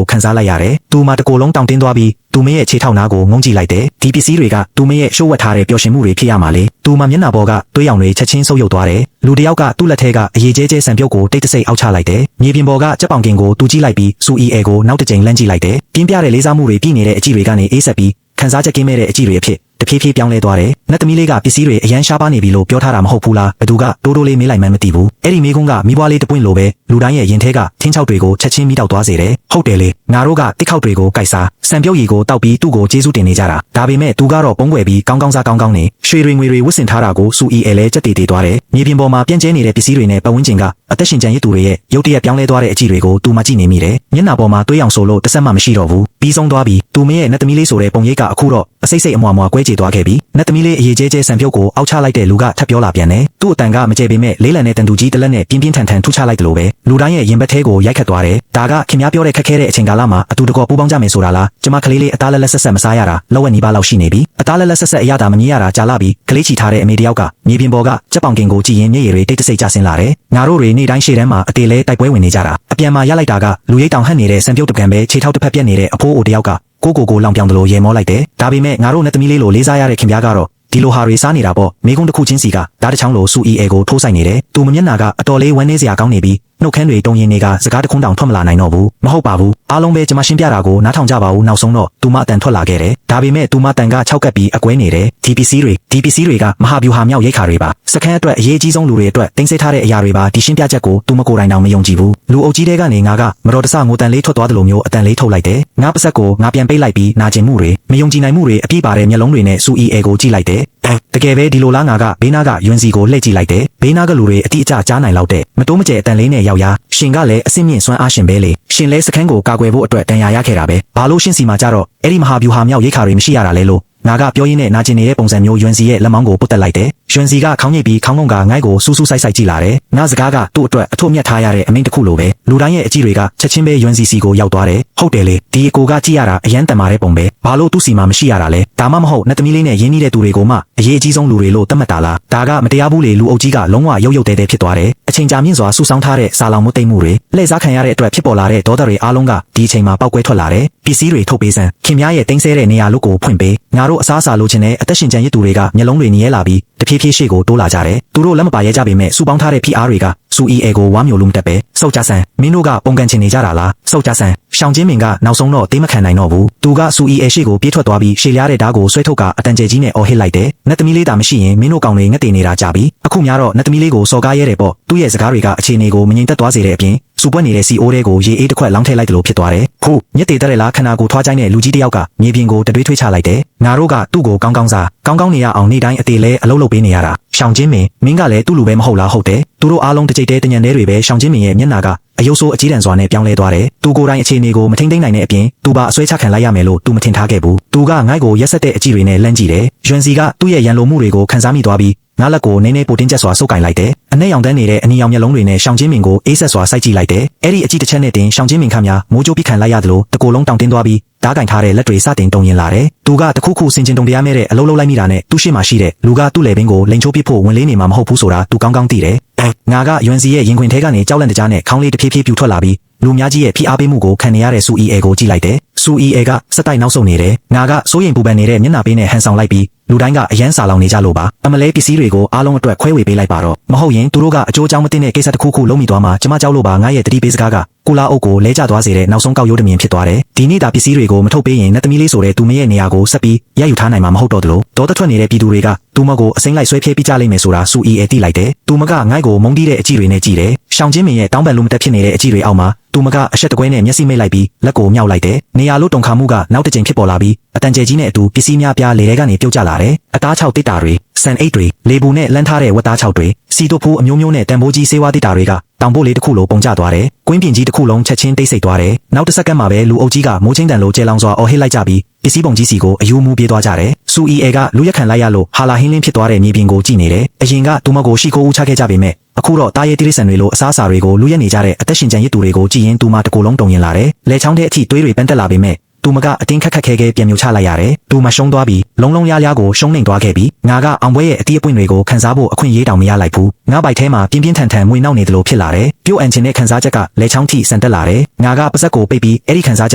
ိုခန်းစားလိုက်ရတယ်။သူမှတကိုယ်လုံးတောင့်တင်းသွားပြီးသူမရဲ့ခြေထောက်နာကိုငုံကြည့်လိုက်တယ်။ဒီပစ္စည်းတွေကသူမရဲ့ရှိုးဝတ်ထားတဲ့ပျော်ရွှင်မှုတွေဖြစ်ရမှာလေ။သူမှမျက်နှာပေါ်ကသွေးရောင်တွေချက်ချင်းဆုပ်ယုပ်သွားတယ်။လူတစ်ယောက်ကသူ့လက်ထဲကအရေးကျဲကျဲဆံပြုတ်ကိုတိတ်တဆိတ်အောက်ချလိုက်တယ်။မြေပြင်ပေါ်ကကြက်ပေါင်ကင်ကိုသူကြည့်လိုက်ပြီးစူအီအေကိုနောက်တစ်ကြိမ်လှမ်းကြည့်လိုက်တယ်။ပြင်းပြတဲ့လေးစားမှုတွေပြည်နေတဲ့အကြည့်တွေကနေအေးဆက်ပြီးခန်းစားချက်ကင်းမဲ့တဲ့အကြည့်တွေအဖြစ်တဖြည်းဖြည်းပြောင်းလဲသွားတယ်။နတ်သမီးလေးကပစ္စည်းတွေအရန်ရှားပါနေပြီလို့ပြောထားတာမဟုတ်ဘူးလား။ဘသူကတိုးတိုးလေးမေးလိုက်မှမသိဘူး။အဲ့ဒီမိကုန်းကမိဘွားလေးတပွင့်လိုပဲလူတိုင်းရဲ့ရင်ထဲကထင်းချောက်တွေကိုချက်ချင်းမိတောက်သွားစေတယ်။ဟုတ်တယ်လေငါတို့ကတစ်ခေါက်တွေကိုကိုက်စားစံပြုတ်ရီကိုတောက်ပြီးသူ့ကိုကျေးဇူးတင်နေကြတာ။ဒါပေမဲ့သူကတော့ပုံွယ်ပြီးကောင်းကောင်းစားကောင်းကောင်းနေရွှေတွေငွေတွေဝတ်ဆင်ထားတာကိုစူအီအဲလဲကြက်တေတေသွားတယ်။မြေပြင်ပေါ်မှာပြန့်ကျဲနေတဲ့ပစ္စည်းတွေနဲ့ပတ်ဝန်းကျင်ကအသက်ရှင်ကျန်ရစ်သူတွေရဲ့ရုပ်တရက်ပြောင်းလဲသွားတဲ့အကြည့်တွေကိုသူမှကြည့်နေမိတယ်။မျက်နှာပေါ်မှာသွေးရောင်ဆိုလို့တစ်စက်မှမရှိတော့ဘူး။ပြီးဆုံးသွားပြီးသူမရဲ့နတ်သမီးလေးဆိုတဲ့ပုံရိပ်ကအခုတော့အစိတ်စိတ်အမွာမွာကွဲကြေသွားခဲ့ပြီးနတ်သမီးလေးအရေးကျဲကျဲဆံပြုတ်ကိုအောက်ချလိုက်တဲ့လူကထပ်ပြောလာပြန်တယ်။သူ့အတန်ကမကျဲပေမဲ့လေးလံတဲ့တန်တူကြီးတစ်လက်နဲ့ပြင်းပြင်းထန်ထန်ထုချလိုက်တယ်လို့ပဲလူတိုင်းရဲ့ရင်ဘတ်ထဲကိုရိုက်ခတ်သွားတယ်။ဒါကခင်ဗျားပြောတဲ့ခက်ခဲတဲ့အချိန်ကာလမှာအတူတကောပူပေါင်းကြမယ်ဆိုတာလား။ကျမကလေးလေးအသားလက်လက်ဆက်ဆက်မစားရတာလောက်ဝက်နီးပါးလောက်ရှိနေပြီ။အသားလက်လက်ဆက်ဆက်အရသာမမြင်ရတာကြာလာပြီးကလေးချီထားတဲ့အမေတယောက်ကမြေပြင်ပေါ်ကကြက်ပေါင်ကင်ကိုကြည့်ရင်မျက်ရည်တွေတိတ်တဆိတ်ကျဆင်းလာတယ်။ငါတို့တွေနေ့တိုင်းရှေ့တန်းမှာအတေလဲတိုက်ပွဲဝင်နေကြတာအပြန်မှာရလိုက်တာကလူရိတ်တောင်ဟန့်နေတဲ့ဆံပြုတ်တကံပဲခြေထောက်တစ်ဖက်ပြက်နေတဲ့အဖိုးအိုတယောက်ကကိုလောင်ပြောင်တယ်လို့ရေမောလိုက်တယ်။ဒါပေမဲ့ငါတို့နဲ့သမီးလေးလိုလေးစားရတဲ့ခင်ဗျားကတော့ဒီလိုဟာတွေစားနေတာပေါ့မိကုန်းတစ်ခုချင်းစီကဓာတ်တစ်ချောင်းလိုစူအီအေကိုထိုးဆိုင်နေတယ်။သူမမျက်နှာကအတော်လေးဝမ်းနည်းစရာကောင်းနေပြီးနှုတ်ခမ်းတွေတုံရင်တွေကစကားတခွန်းတောင်ထွက်မလာနိုင်တော့ဘူးမဟုတ်ပါဘူးအားလုံးပဲကျွန်မရှင်းပြတာကိုနားထောင်ကြပါဦးနောက်ဆုံးတော့သူမအတန်ထွက်လာခဲ့တယ်ဒါပေမဲ့သူမတန်က6ကပ်ပြီးအကွဲနေတယ်ဒီပစ္စည်းတွေကမဟာဗျူဟာမြောက်ရိတ်ခါတွေပါစခန်းအတွက်အရေးကြီးဆုံးလူတွေအတွက်တင်ဆက်ထားတဲ့အရာတွေပါဒီရှင်းပြချက်ကိုသူမကိုယ်တိုင်တောင်မယုံကြည်ဘူးလူအုပ်ကြီးတွေကနေငါကမတော်တဆငိုတန်လေးထွက်သွားတယ်လို့မျိုးအတန်လေးထုတ်လိုက်တယ်ငါပါဆက်ကိုငါပြန်ပိတ်လိုက်ပြီးနာကျင်မှုတွေမယုံကြည်နိုင်မှုတွေအပြည့်ပါတဲ့မျက်လုံးတွေနဲ့စူအီအေကိုကြည့်လိုက်တယ်တကယ်ပဲဒီလိုလားငါကဘေးနားကယွန်းစီကိုလှည့်ကြည့်လိုက်တယ်ဘေးနားကလူတွေအတိအကျကြားနိုင်လောက်တဲ့မတိုးမကျဲအတန်လေးနဲ့ရောက်ရရှင်ကလည်းအစ်စ်မြင့်စွမ်းအားရှင်ပဲလေရှင်လဲစခန်းကိုကာကွယ်ဖို့အတွက်တန်ရာရခဲ့တာပဲဘာလို့ရှင်စီမှာကြတော့အဲ့ဒီမဟာဗျူဟာမြောက်ရိတ်ခါတွေမရှိရတာလဲလို့ငါကပြောရင်းနဲ့နာကျင်နေတဲ့ပုံစံမျိုးယွန်းစီရဲ့လက်မောင်းကိုပုတ်တက်လိုက်တယ်ယွန်းစီကခေါင်းညိတ်ပြီးခေါင်းငုံကငိုက်ကိုစူးစူးဆိုင်ဆိုင်ကြည့်လာတယ်ငါစကားကသူ့အတွက်အထွတ်မြတ်ထားရတဲ့အမိန့်တစ်ခုလိုပဲလူတိုင်းရဲ့အကြည့်တွေကချက်ချင်းပဲယွန်းစီကိုရောက်သွားတယ်ဟုတ်တယ်လေဒီအကိုကကြည့်ရတာအရန်တန်မာတဲ့ပုံပဲဘာလို့သူ့စီမှာမရှိရတာလဲဒါမှမဟုတ်နတ်သမီးလေးနဲ့ရင်းနှီးတဲ့သူတွေကိုမှအရေးအကြီးဆုံးလူတွေလို့သတ်မှတ်တာလားဒါကမတရားဘူးလေလူအုပ်ကြီးကလုံးဝရုပ်တဲတဲဖြစ်သွားတယ်အချိန်ကြာမြင့်စွာဆူဆောင်းထားတဲ့စာလောင်မှုတိတ်မှုတွေလှည့်စားခံရတဲ့အတွက်ဖြစ်ပေါ်လာတဲ့ဒေါသတွေအားလုံးကဒီအချိန်မှာပောက်ကွဲထွက်လာတယ်ပစ္စည်းတွေထုတ်ပေးစမ်းခင်များရဲ့တင်းဆဲတဲ့နေရာလို့ကိုဖွင့်ပေးငါတို့အစားအစာလိုချင်တဲ့အသက်ရှင်ကျန်ရစ်သူတွေကမျက်လုံးတွေနီးရဲလာပြီးတဖြည်းဖြည်းရှေ့ကိုတိုးလာကြတယ်သူတို့လက်မပါရဲကြပေမဲ့စူပေါင်းထားတဲ့ PR တွေကစူအီအေကိုဝါမျိုးလုံးတက်ပဲစောက်ကြဆန်မင်းတို့ကပုံကန်ချင်နေကြတာလားစောက်ကြဆန်ရှောင်းချင်းမင်ကနောက်ဆုံးတော့တေးမခံနိုင်တော့ဘူးသူကစူအီအေရှေ့ကိုပြေးထွက်သွားပြီးရှေ့လျားတဲ့ဓာတ်ကိုဆွဲထုတ်ကအတန်ကျဲကြီးနဲ့အော်ဟစ်လိုက်တယ်နတ်သမီးလေးတာမရှိရင်မင်းတို့ကောင်တွေငတ်တေနေတာကြပြီအခုများတော့နတ်သမီးလေးကိုစော်ကားရဲတယ်ပေါ့သူ့ရဲ့စကားတွေကအခြေအနေကိုမငြိမ်သက်သွားစေတဲ့အပြင်စူပွက်နေတဲ့ CO တွေကိုရေအေးတစ်ခွက်လောင်းထည့်လိုက်တယ်လို့ဖြစ်သွားတယ်ခုညက်တေတက်ရလားခန္ဓာကိုယ်ထွားချိုင်းတဲ့လူကြီးတစ်ယောက်ကမြေပြင်ကိုတတွေးထွေးချလိုက်တယ်ငါတို့ကသူ့ကိုကောင်းကောင်းစားကောင်းကောင်းနေရအောင်နေ့တိုင်းအသေးလဲအလုပ်လုပ်ပေးနေရတာရှောင်းချင်းမင်းကလည်းသူ့လူပဲမဟုတ်လားဟုတ်တယ်သူတို့အားလုံးတစ်ကြိတ်တည်းတညံသေးတွေပဲရှောင်းချင်းမင်းရဲ့မျက်နှာကအယုတ်ဆိုးအကြီးတန်းစွာနဲ့ပြောင်းလဲသွားတယ်သူကိုယ်တိုင်အခြေအနေကိုမထိန်သိမ်းနိုင်တဲ့အပြင်သူပါအဆွဲချခံလိုက်ရမယ်လို့သူမထင်ထားခဲ့ဘူးသူကငိုက်ကိုရက်ဆက်တဲ့အကြည့်တွေနဲ့လှမ်းကြည့်တယ်ယွန်စီကသူ့ရဲ့ရန်လိုမှုတွေကိုခံစားမိသွားပြီးငါလက်ကိုနည်းနည်းပိုတင်းကျပ်စွာဆုပ်ကင်လိုက်တယ်အနဲ့ရောင်တန်းနေတဲ့အနီရောင်မျက်လုံးတွေနဲ့ရှောင်းချင်းမင်ကိုအေးဆက်စွာစိုက်ကြည့်လိုက်တယ်အဲ့ဒီအကြည့်တစ်ချက်နဲ့တင်ရှောင်းချင်းမင်ခမ်းများမိုးကြိုးပြခံလိုက်ရတယ်လို့တကိုယ်လုံးတောင်းတင်းသွားပြီးဓာတ်ကင်ထားတဲ့လက်တွေစတင်တုံရင်လာတယ်သူကတခုခုစင်ကျင်တုံတရားမဲ့တဲ့အလုံးလုံးလိုက်မိတာနဲ့သူ့ရှေ့မှာရှိတဲ့လူကသူ့လေဘင်းကိုလိန်ချိုးပစ်ဖို့ဝင်လေးနေမှာမဟုတ်ဘူးဆိုတာသူကောင်းကောင်းသိတယ်ငါကယွန်စီရဲ့ရင်ခွင်ထဲကနေကြောက်လန့်တကြားနဲ့ခေါင်းလေးတစ်ဖြည်းဖြည်းပြူထွက်လာပြီးလူများကြီးရဲ့ဖိအားပေးမှုကိုခံနေရတဲ့စူအီအေကိုကြည့်လိုက်တယ်စူအီအေကစက်တိုက်နောက်ဆုတ်နေတယ်ငါကစိုးရိမ်ပူပန်နေတဲ့မျက်နှာပေးနဲ့ဟန်ဆောင်လိုက်ပြီးလူတိုင်းကအယမ်းစာလောင်နေကြလို့ပါအမလဲပစ္စည်းတွေကိုအားလုံးအတွက်ခွဲဝေပေးလိုက်ပါတော့မဟုတ်ရင်သူတို့ကအကျိုးအကြောင်းမသိတဲ့ကိစ္စတစ်ခုခုလုံးမိသွားမှာကျမကြောက်လို့ပါငါရဲ့တတိပေးစကားကကူလာအုပ်ကိုလဲကျသွားစေတဲ့နောက်ဆုံးကောက်ရိုးတမြင်ဖြစ်သွားတယ်ဒီနေ့တာပစ္စည်းတွေကိုမထုတ်ပေးရင်နတ်သမီးလေးဆိုတဲ့သူမရဲ့နေရာကိုဆက်ပြီးရယူထားနိုင်မှာမဟုတ်တော့သလိုဒေါသထွက်နေတဲ့ပြည်သူတွေကသူမကိုအစိမ့်လိုက်ဆွဲဖြဲပြကြလိမ့်မယ်ဆိုတာစူအီအေသိလိုက်တယ်သူမကငိုက်ကိုမုန်းတီးတဲ့အကြည့်တွေနဲ့ကြည့်တယ်ရှောင်းချင်းမင်းရဲ့တောင်းပန်လို့မတက်ဖြစ်နေတဲ့အကြည့်တွေအောက်မှာသူမကအရှက်တကွဲနဲ့မျက်စိမိတ်လိုက်ပြီးလက်ကိုမြောက်လိုက်တယ်နေရာလို့တုံခါမှုကနောက်တစ်ကြိမ်ဖြစ်ပေါ်လာပြီးအတန်ကျဲကြီးနဲ့အတူပစ္စည်းများပြားလေထဲကနေပြုတ်ကျလာတယ်အသား6တစ်တာတွေဆန်အိတ်တွေလေပူနဲ့လန်းထားတဲ့ဝတ်သား6တွေစီတိုဖူးအမျိုးမျိုးနဲ့တန်ဖိုးကြီးဆေးဝါးတစ်တာတွေကတောင်ပို့လေးတစ်ခုလိုပုံကျသွားတယ်ကွင်းပြင်ကြီးတစ်ခုလုံးချက်ချင်းတိတ်ဆိတ်သွားတယ်နောက်တစ်စက္ကန့်မှာပဲလူအုပ်ကြီးကမိုးချင်းတန်လိုကျဲလောင်စွာအော်ဟစ်လိုက်ကြပြီးပစ္စည်းပုံကြီးစီကိုအယူမူပြေးသွားကြတယ်စူအီအေကလူရက်ခံလိုက်ရလို့ဟာလာဟင်းလင်းဖြစ်သွားတဲ့မြေပြင်ကိုကြည့်နေတယ်အရင်ကသူမကိုရှိခိုးဦးချခဲ့ကြပေမဲ့အခုတော့တားရဲတိရစ္ဆာန်တွေလိုအစားအစာတွေကိုလူရက်နေကြတဲ့အသက်ရှင်ကျန်ရစ်သူတွေကိုကြည့်ရင်သူမတကိုယ်လုံးတုံရင်လာတယ်လဲချောင်းတဲ့အထိသွေးတွေပန်းတက်လာပေမဲ့ သူမကအတင်းခက်ခက်ခဲခဲပြန်မြုပ်ချလိုက်ရတယ်သူမရှုံးသွားပြီးလုံးလုံးရကိုရှုံးနေသွားခဲ့ပြီးငါကအောင်ပွဲရဲ့အတီးအပွင့်တွေကိုခန်းစားဖို့အခွင့်အရေးတောင်မရလိုက်ဘူးငါဘိုက်ထဲမှာပြင်းပြင်းထန်ထန်မွေနှောက်နေတယ်လို့ဖြစ်လာတယ်ပြုတ်အန်ချင်တဲ့ခန်းစားချက်ကလက်ချောင်းထိဆန်တက်လာတယ်ငါကပါဇက်ကိုပိတ်ပြီးအဲ့ဒီခန်းစားခ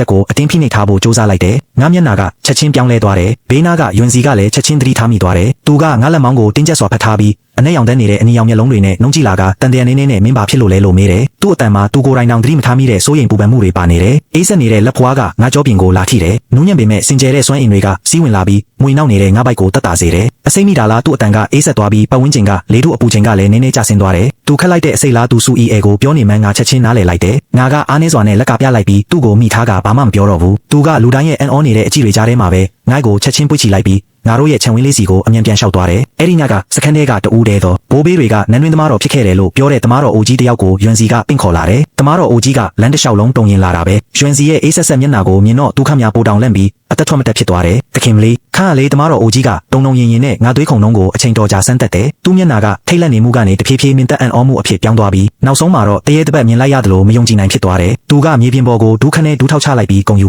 ျက်ကိုအတင်းဖိနှိပ်ထားဖို့စူးစမ်းလိုက်တယ်ငါမျက်နှာကချက်ချင်းပြောင်းလဲသွားတယ်ဘေးနားကယွန်စီကလည်းချက်ချင်းသတိထားမိသွားတယ်သူကငါလက်မောင်းကိုတင်းကျပ်စွာဖတ်ထားပြီးအနဲ့ရောင်တန်းနေတဲ့အနီရောင်မျက်လုံးတွေနဲ့နှုံးကြည့်လာကတန်တရာနေနဲ့မင်းပါဖြစ်လို့လဲလို့မေးတယ်သူ့အတန်မှာသူကိုယ်တိုင်တောင်သတိမထားမိတဲ့စိုးရိမ်ပူပန်မှုတွေပါနေတယ်အေးဆက်နေတဲ့လက်ဖွားကငါကြောပြင်ကိုလာထိတယ်နူးညံ့ပေမဲ့စင်ကြဲတဲ့စွမ်းအင်တွေကစီးဝင်လာပြီးမွေနောက်နေတဲ့ငါဘိုက်ကိုတက်တာစေတယ်အစိမ့်မိတာလားသူ့အတန်ကအေးဆက်သွားပြီးပတ်ဝန်းကျင်ကလေထုအပူချိန်ကလည်းနည်းနည်းကျဆင်းသွားတယ်သူခက်လိုက်တဲ့အစိတ်လားသူစူအီအဲကိုပြောနေမှန်းငါချက်ချင်းနားလည်လိုက်တယ်ငါကအားနေစွာနဲ့လက်ကပြလိုက်ပြီးသူ့ကိုမိထားကဘာမှမပြောတော့ဘူးသူကလူတိုင်းရဲ့အန်အောနေတဲ့အကြည့်တွေကြားထဲမှာပဲငါ့ကိုချက်ချင်းပွေ့ချီလိုက်ပြီးငါတို့ရဲ့ခြံဝင်းလေးစီကိုအမြန်ပြန်လျှောက်သွားတယ်အဲ့ဒီညကစခန်းထဲကတူးတဲသောဘိုးဘေးတွေကနန်းတွင်သမားတော်ဖြစ်ခဲ့တယ်လို့ပြောတဲ့သမားတော်အိုကြီးတယောက်ကိုယွန်စီကပင့်ခေါ်လာတယ်သမားတော်အိုကြီးကလမ်းတစ်လျှောက်လုံးတုံရင်လာတာပဲယွန်စီရဲ့အေးဆက်ဆက်မျက်နှာကိုမြင်တော့ဒုက္ခများပိုတောင်လန့်ပြီးအသက်ထွက်မတက်ဖြစ်သွားတယ်တခင်မလေးခန့်ကလေးသမားတော်အိုကြီးကတုံရင်နဲ့ငါသွေးခုံလုံးကိုအချိန်တော်ကြာဆန်းသက်တယ်သူ့မျက်နှာကထိတ်လန့်နေမှုကနေတဖြည်းဖြည်းမြင့်တက်အံ့ဩမှုအဖြစ်ပြောင်းသွားပြီးနောက်ဆုံးမှာတော့တရေတပတ်မြင်လိုက်ရတယ်လို့မယုံကြည်နိုင်ဖြစ်သွားတယ်သူကမြေပြင်ပေါ်ကိုဒုက္ခနဲ့ဒူးထောက်ချလိုက်ပြီးဂုံယ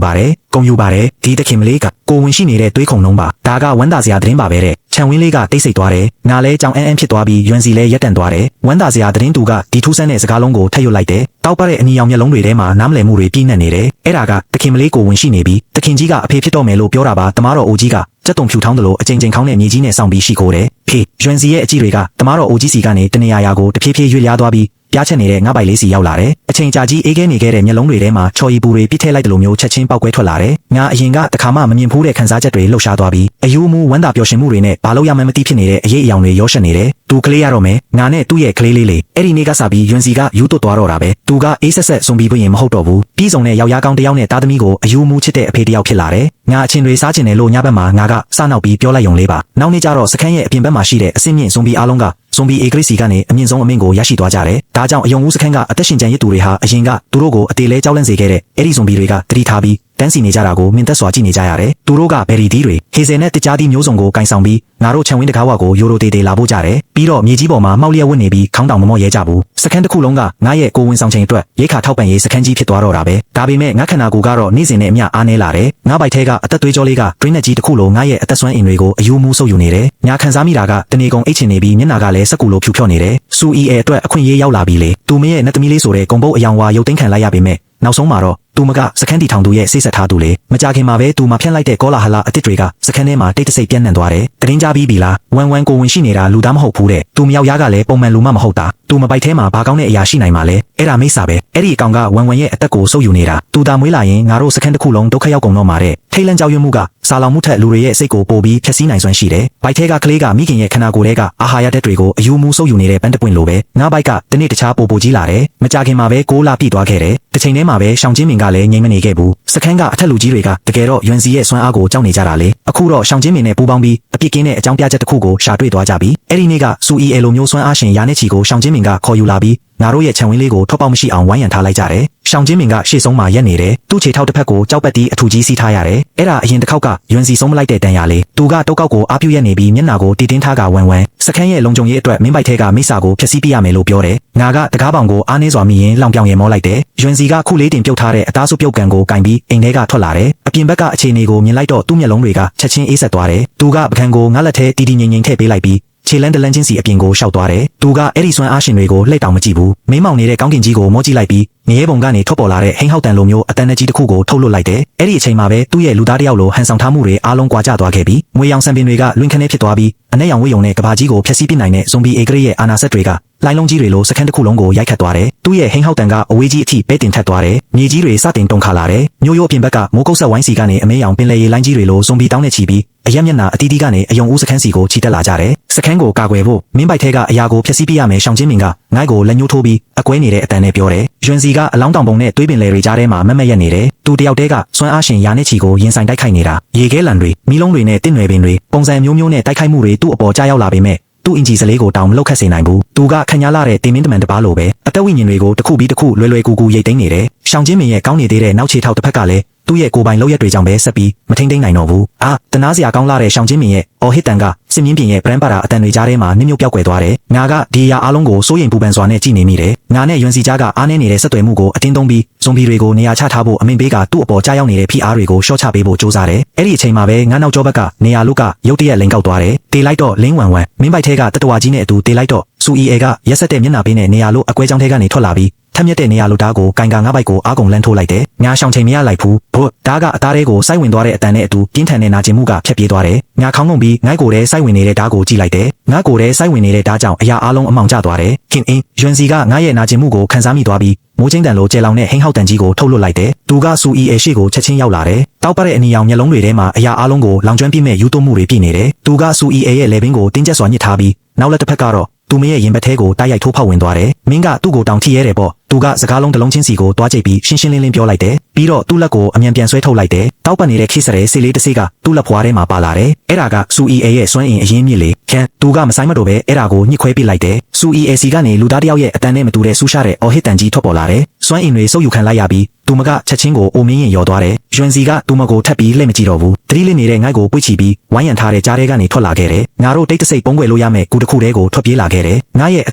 ူပါတယ်ဒီတခင်မလေးကကိုဝင်ရှိနေတဲ့သွေးခုံလုံးပါဒါကဝမ်းသာစရာသတင်းပါပဲတဲ့ခြံဝင်းလေးကတိတ်ဆိတ်သွားတယ်ငါလဲကြောင်အန်းဖြစ်သွားပြီးယွန်စီလဲရက်တန်သွားတယ်ဝမ်းသာစရာသတင်းသူကဒီထူးဆန်းတဲ့စကားလုံးကိုထပ်ရွတ်လိုက်တယ်တောက်ပတဲ့အနီရောင်မျက်လုံးတွေထဲမှာနားမလည်မှုတွေပြည့်နှက်နေတယ်အဲ့ဒါကတခင်မလေးကိုဝင်ရှိနေပြီးတခင်ကြီးကအဖေဖြစ်တော့မယ်လို့ပြောတာပါတမားတော်အိုကြီးကစက်တုံဖြူထောင်းတယ်လို့အချိန်ခေါင်းနဲ့မြေကြီးနဲ့စောင့်ပြီးရှိခိုးတယ်ဖေယွန်စီရဲ့အကြည့်တွေကတမားတော်အိုကြီးစီကနေတနေရာကိုတဖြည်းဖြည်းရွေ့လျားသွားပြီးပြားချက်နေတဲ့ငါးပိုက်လေးစီရောက်လာတယ်အချိန်ကြာကြီးအေးခဲနေခဲ့တဲ့မျက်လုံးတွေထဲမှာချော်ရီပူတွေပြစ်ထည့်လိုက်တယ်လို့မျိုးချက်ချင်းပောက်ကွဲထွက်လာတယ်ငါအရင်ကတခါမှမမြင်ဖူးတဲ့ခန်းစားချက်တွေလှုပ်ရှားသွားပြီးအယူမူဝမ်းသာပျော်ရွှင်မှုတွေနဲ့ဘာလို့ရမှန်းမသိဖြစ်နေတဲ့အရေးအယောင်တွေရောရှက်နေတယ်သူကလေးရတော့မယ်ငါနဲ့သူ့ရဲ့ကလေးလေးအဲ့ဒီနေ့ကစပြီးယွန်စီကယူသွတ်သွားတော့တာပဲသူကအေးဆက်ဆက်စွန်ပြီးပြင်မဟုတ်တော့ဘူးပြီးဆုံးတဲ့ယောက်ျားကောင်းတစ်ယောက်နဲ့သားသမီးကိုအယူမူချစ်တဲ့အဖေတစ်ယောက်ဖြစ်လာတယ်ငါအချင်းတွေစားချင်တယ်လို့ညဘက်မှာငါကစနောက်ပြီးပြောလိုက်ရုံလေးပါနောက်နေ့ကျတော့စခန်းရဲ့အပြင်ဘက်မှာရှိတဲ့အစင်းမြင့်စွန်ပြီးအားလုံးကစွန်ဘီအေဂရိစီကနေအမြင့်ဆုံးအမင်းကိုရရှိသွားကြတယ်။ဒါကြောင့်အယုံဦးစခန်းကအသက်ရှင်ကျန်ရစ်သူတွေဟာအရင်ကသူတို့ကိုအသေးလဲကြောက်လန့်စေခဲ့တဲ့အဲ့ဒီစွန်ဘီတွေကတတိထားပြီးတန်းစီနေကြတာကိုမြင်သက်စွာကြည့်နေကြရတယ်။သူတို့ကဘယ်ရီဒီတွေဟေဇယ်နဲ့တကြားသီးမျိုးစုံကိုကင်ဆောင်ပြီးငါတို့ခြံဝင်းတကားဝကိုယိုရိုတေတေလာဖို့ကြတယ်။ပြီးတော့မြေကြီးပေါ်မှာမှောက်လျက်ဝတ်နေပြီးခေါင်းတောင်မမော့ရဲကြဘူး။စခန်းတစ်ခုလုံးကငါရဲ့ကိုဝင်ဆောင်ချိန်အတွက်ရိတ်ခါထောက်ပံ့ရေးစခန်းကြီးဖြစ်သွားတော့တာပဲ။ဒါပေမဲ့ငါခန္ဓာကိုယ်ကတော့နေ့စဉ်နဲ့အမျှအားနည်းလာတယ်။ငါဘိုက်ထဲကအသက်သွေးကြောလေးကဒရင်းနဲ့ကြီးတစ်ခုလုံးငါရဲ့အသက်ဆွမ်းအင်တွေကိုအယူမူဆုပ်ယူနေတယ်။ညာခံစားမိတာကတနေကုန်အိတ်ချင်နေပြီးမျက်နှာကလည်းစက်ကူလိုဖြူဖြော့နေတယ်။စူအီအဲအတွက်အခွင့်အရေးရောက်လာပြီလေ။သူမရဲ့နတ်သမီးလေးဆိုတဲ့ဂုံပုတ်အယောင်ဝါရုပ်သိမ်းခံလိုက်ရပေမဲ့နောက်ဆုံးမှာတော့သူမကစခန်းတီထောင်သူရဲ့စိတ်ဆက်ထားသူလေမကြခင်မှာပဲသူမဖြန့်လိုက်တဲ့ကောလာဟလအစ်စ်တွေကစခန်းထဲမှာတိတ်တဆိတ်ပြန့်နှံ့သွားတယ်တရင်ကြပြီးပြီလားဝမ်ကိုဝင်ရှိနေတာလူသားမဟုတ်ဘူးတဲ့သူမယောက်ျားကလည်းပုံမှန်လူမဟုတ်တာသူမပိုက်ထဲမှာဘာကောင်းတဲ့အရာရှိနိုင်မှာလဲအဲ့ဒါမိတ်စာပဲအဲ့ဒီအကောင်ကဝမ်ရဲ့အသက်ကိုဆုပ်ယူနေတာသူသာမွေးလာရင်ငါတို့စခန်းတစ်ခုလုံးဒုက္ခရောက်ကုန်တော့မှာတဲ့ထိတ်လန့်ကြောက်ရွံ့မှုကစာလောင်မှုထက်လူတွေရဲ့စိတ်ကိုပိုပြီးဖျက်ဆီးနိုင်စွမ်းရှိတယ်ဘိုက်ထဲကကလေးကမိခင်ရဲ့ခန္ဓာကိုယ်ထဲကအာဟာရဓာတ်တွေကိုအယူမူဆုပ်ယူနေတဲ့ပန်းတပွင့်လိုပဲငါဘိုက်ကတနေ့တခြားပိုကြီးလာတယ်မကြခင်မှာပဲ6 လပြည့်သွားခဲ့တယ်တစ်ချိန်တည်းမှာပဲရှောင်းချင်းမင်ကလည်းငြိမ်မနေခဲ့ဘူးစခန်းကအထက်လူကြီးတွေကတကယ်တော့ယွန်စီရဲ့စွမ်းအားကိုကြောက်နေကြတာလေအခုတော့ရှောင်းချင်းမင်နဲ့ပူးပေါင်းပြီးအပြစ်ကင်းတဲ့အကြောင်းပြချက်တစ်ခုကိုရှာတွေ့သွားကြပြီအဲ့ဒီနေ့ကစူအီအဲလိုမျိုးစွမ်းအားရှင်ရာနဲ့ချီကိုရှောင်းချင်းမင်ကခေါ်ယူလာပြီးငါတို့ရဲ့ခြံဝင်းလေးကိုထွက်ပေါက်မရှိအောင်ဝိုင်းရံထားလိုက်ကြတယ်။ရှောင်းချင်းမင်ကရှေ့ဆုံးမှာရက်နေတယ်။သူ့ခြေထောက်တစ်ဖက်ကိုကြောက်ပက်တီးအထူကြီးစီးထားရတယ်။အဲ့ဒါအရင်တစ်ခေါက်ကယွန်စီဆုံးမလိုက်တဲ့တန်ရလေ။သူကတုတ်ကောက်ကိုအားပြုရက်နေပြီးမျက်နှာကိုတီတင်းထားကဝမ်စခန်းရဲ့လုံခြုံရေးအတွက်မင်းပိုက်ထဲကမိစ္ဆာကိုဖျက်ဆီးပြရမယ်လို့ပြောတယ်။ငါကတကားပေါင်ကိုအားနှင်းစွာမိရင်လောင်ပြောင်ရဲမောလိုက်တယ်။ယွန်စီကခုလေးတင်ပြုတ်ထားတဲ့အသားစုပ်ပြုတ်ကန်ကိုကင်ပြီးအိမ်ထဲကထွက်လာတယ်။အပြင်ဘက်ကအခြေအနေကိုမြင်လိုက်တော့သူ့မျက်လုံးတွေကချက်ချင်းအေးဆက်သွားတယ်။သူကပကံကိုငါလက်ထဲတီတီငိမ့်ငိမ့်ထည့်ပေးလိုက်ပြီးခြေလန်းတလန်းချင်းစီအပြင်ကိုရှောက်သွားတယ်။သူကအဲ့ဒီစွမ်းအားရှင်တွေကိုလှည့်တောင်မကြည့်ဘူး။မိမောင်နေတဲ့ကောင်းကင်ကြီးကိုမောကြည့်လိုက်ပြီးငရဲပုံကနေထွက်ပေါ်လာတဲ့ဟိန်းဟောက်တန်လိုမျိုးအတန်နဲ့ကြီးတစ်ခုကိုထုတ်လွှတ်လိုက်တယ်။အဲ့ဒီအချိန်မှာပဲသူ့ရဲ့လူသားတစ်ယောက်လိုဟန်ဆောင်ထားမှုတွေအားလုံးကွာကျသွားခဲ့ပြီးငွေရောင်စံပင်တွေကလွင်ခနဲဖြစ်သွားပြီးအနက်ရောင်ဝိယုံနဲ့ကဘာကြီးကိုဖျက်ဆီးပစ်နိုင်တဲ့ဇွန်ဘီအေဂရိရဲ့အာနာဆက်တွေကလိုင်းလုံးကြီးတွေလိုစခန်းတစ်ခုလုံးကိုရိုက်ခတ်သွားတယ်။သူ့ရဲ့ဟိန်းဟောက်တန်ကအဝေးကြီးအထိပဲတင်ထက်သွားတယ်။မြေကြီးတွေစတင်တုန်ခါလာတယ်။မြို့ရိုးအပြင်ဘက်ကမိုးကုတ်ဆက်ဝိုင်းစီကနေအမဲရောင်ပင်လယ်ရေလိုင်းကြီးတွေလိုဇွန်ဘီတောင်းနဲ့ချီပြီးအရက်မျက်နှာအတီးတီးကနေအယုံဦးစခန်းစီကိုချီတက်လာကြတယ်။စခန်းကိုကာကွယ်ဖို့မင်းပိုက်ထဲကအရာကိုဖျက်ဆီးပြရမယ်ရှောင်းချင်းမင်ကငိုက်ကိုလက်ညှိုးထိုးပြီးအကွဲနေတဲ့အတန်နဲ့ပြောတယ်။ယွန်စီကအလောင်းတောင်ပုံနဲ့တွေးပင်လယ်တွေကြားထဲမှာမက်မက်ရက်နေတယ်။သူတယောက်တည်းကစွမ်းအားရှင်ရာနဲ့ချီကိုရင်ဆိုင်တိုက်ခိုက်နေတာ။ရေခဲလံတွေမီးလုံးတွေနဲ့တစ်နွယ်ပင်တွေပုံစံမျိုးမျိုးနဲ့တိုက်ခိုက်မှုတွေသူ့အပေါ်ကြားရောက်လာပေမဲ့သူ့အင်ဂျီစလေးကိုတောင်မလောက်ခတ်စေနိုင်ဘူးသူကခညာလာတဲ့တင်မင်းတမန်တပါလိုပဲအသက်ဝိညာဉ်တွေကိုတစ်ခုပြီးတစ်ခုလွယ်လွယ်ကူကူရိတ်သိမ်းနေတယ်ရှောင်းချင်းမင်းရဲ့ကောင်းနေသေးတဲ့နောက်ခြေထောက်တစ်ဖက်ကလည်း သူ့ရဲ့ကိုယ်ပိုင်လောက်ရက်တွေကြောင့်ပဲဆက်ပြီးမထိန်သိမ်းနိုင်တော့ဘူးအာတနာစရာကောင်းလာတဲ့ရှောင်းချင်းမင်းရဲ့အော်ဟစ်တန်ကစစ်မြင်းပြင်ရဲ့ဗရန်ပါတာအတန်တွေကြားထဲမှာနှင်းမြုပ်ပြောက်ကွယ်သွားတယ်ငါကဒီအရာအလုံးကိုစိုးရိမ်ပူပန်စွာနဲ့ကြည့်နေမိတယ်ငါနဲ့ယွန်စီကြားကအားနည်းနေတဲ့ဆက်သွယ်မှုကိုအတင်းသုံးပြီးဇွန်ဘီတွေကိုနေရာချထားဖို့အမိန့်ပေးကသူ့အပေါ်ကြားရောက်နေတဲ့ဖိအားတွေကိုရှော့ချပေးဖို့ကြိုးစားတယ်အဲ့ဒီအချိန်မှာပဲငါနောက်ကျောဘက်ကနေရာလုကရုတ်တရက်လိန်ကောက်သွားတယ်တေးလိုက်တော့လင်းဝမ်ဝမ်မင်းပိုက်ထဲကတတဝါကြီးနဲ့အတူတေးလိုက်တော့စူအီအေကရက်ဆက်တဲ့မျက်နှာပေးနဲ့နေရာလုအကွဲကြောင်းထဲကနေထွက်လာပြီးထက်မြက်တဲ့နေရာလုတားကိုကင်ကာငါးပိုက်ကိုအားကုန်လန်းထိုးလိုက်တယ်ငါရှောင်ချိန်မရလိုက်ဘူးဘုတ်ဒါကအသားတွေကိုစိုက်ဝင်သွားတဲ့အတန်နဲ့အတူပြင်းထန်တဲ့နာကျင်မှုကဖျက်ပြေးသွားတယ်ငါခေါင်းငုံပြီးငိုက်ကိုယ်ထဲစိုက်ဝင်နေတဲ့ဓာတ်ကိုကြည့်လိုက်တယ်ငါကိုယ်ထဲစိုက်ဝင်နေတဲ့ဓာတ်ကြောင့်အရာအလုံးအမောင်ကျသွားတယ်ခင်အင်းယွန်စီကငါရဲ့နာကျင်မှုကိုခံစားမိသွားပြီးမိုးချင်းတန်လိုကျဲလောင်တဲ့ဟင်းဟောက်တန်ကြီးကိုထုတ်လွတ်လိုက်တယ်သူကစူအီအေရှိကိုချက်ချင်းရောက်လာတယ်တောက်ပတဲ့အနီရောင်မျက်လုံးတွေထဲမှာအရာအလုံးကိုလောင်ကျွမ်းပြည့်မဲ့ယူသွမှုတွေပြည့်နေတယ်သူကစူအီအေရဲ့လေဘင်းကိုတင်းကျပ်စွာညှစ်ထားပြီးနောက်လက်တစ်ဖက်ကတော့သူမရဲ့ရင်ဘတ်ထဲကိုတိုက်ရိုက်ထိုးဖောက်ဝင်သွားတယ်မင်းကသူ့ကိုတောင်ထိရဲတယ်ပေါ့သူကစကားလုံးတစ်လုံးချင်းစီကိုတွားကြိတ်ပြီးရှင်းရှင်းလင်းလင်းပြောလိုက်တယ်ပြီးတော့သူ့လက်ကိုအမြန်ပြန်ဆွဲထုတ်လိုက်တယ်တောက်ပတ်နေတဲ့ခိစရဲဆေးလေးတစ်စိကသူ့လက်ဖွားထဲမှာပါလာတယ်အဲ့ဒါကစူအီအေရဲ့စွမ်းအင်အရင်းမြစ်လေခန့်သူကမဆိုင်မတော့ပဲအဲ့ဒါကိုညှစ်ခွဲပစ်လိုက်တယ်စူအီအေစီကနေလူသားတစ်ယောက်ရဲ့အတန်နဲ့မတူတဲ့ဆူရှာတဲ့အော်ဟစ်တန်ကြီးထွက်ပေါ်လာတယ်စွမ်းအင်တွေစုပ်ယူခံလိုက်ရပြီးသူမကချက်ချင်းကိုအိုမင်းရင်ရော်သွားတယ်ယွန်စီကသူမကိုထပ်ပြီးလှည့်မကြည့်တော့ဘူးသတိလစ်နေတဲ့ငိုက်ကိုပွေ့ချီပြီးဝိုင်းရံထားတဲ့ကြားထဲကနေထွက်လာခဲ့တယ်ငါတို့တိတ်တဆိတ်ပုံးကွယ်လို့ရမယ်ကူတစ်ခုတည်းကိုထွက်ပြေးလာခဲ့တယ်ငါရဲ့အ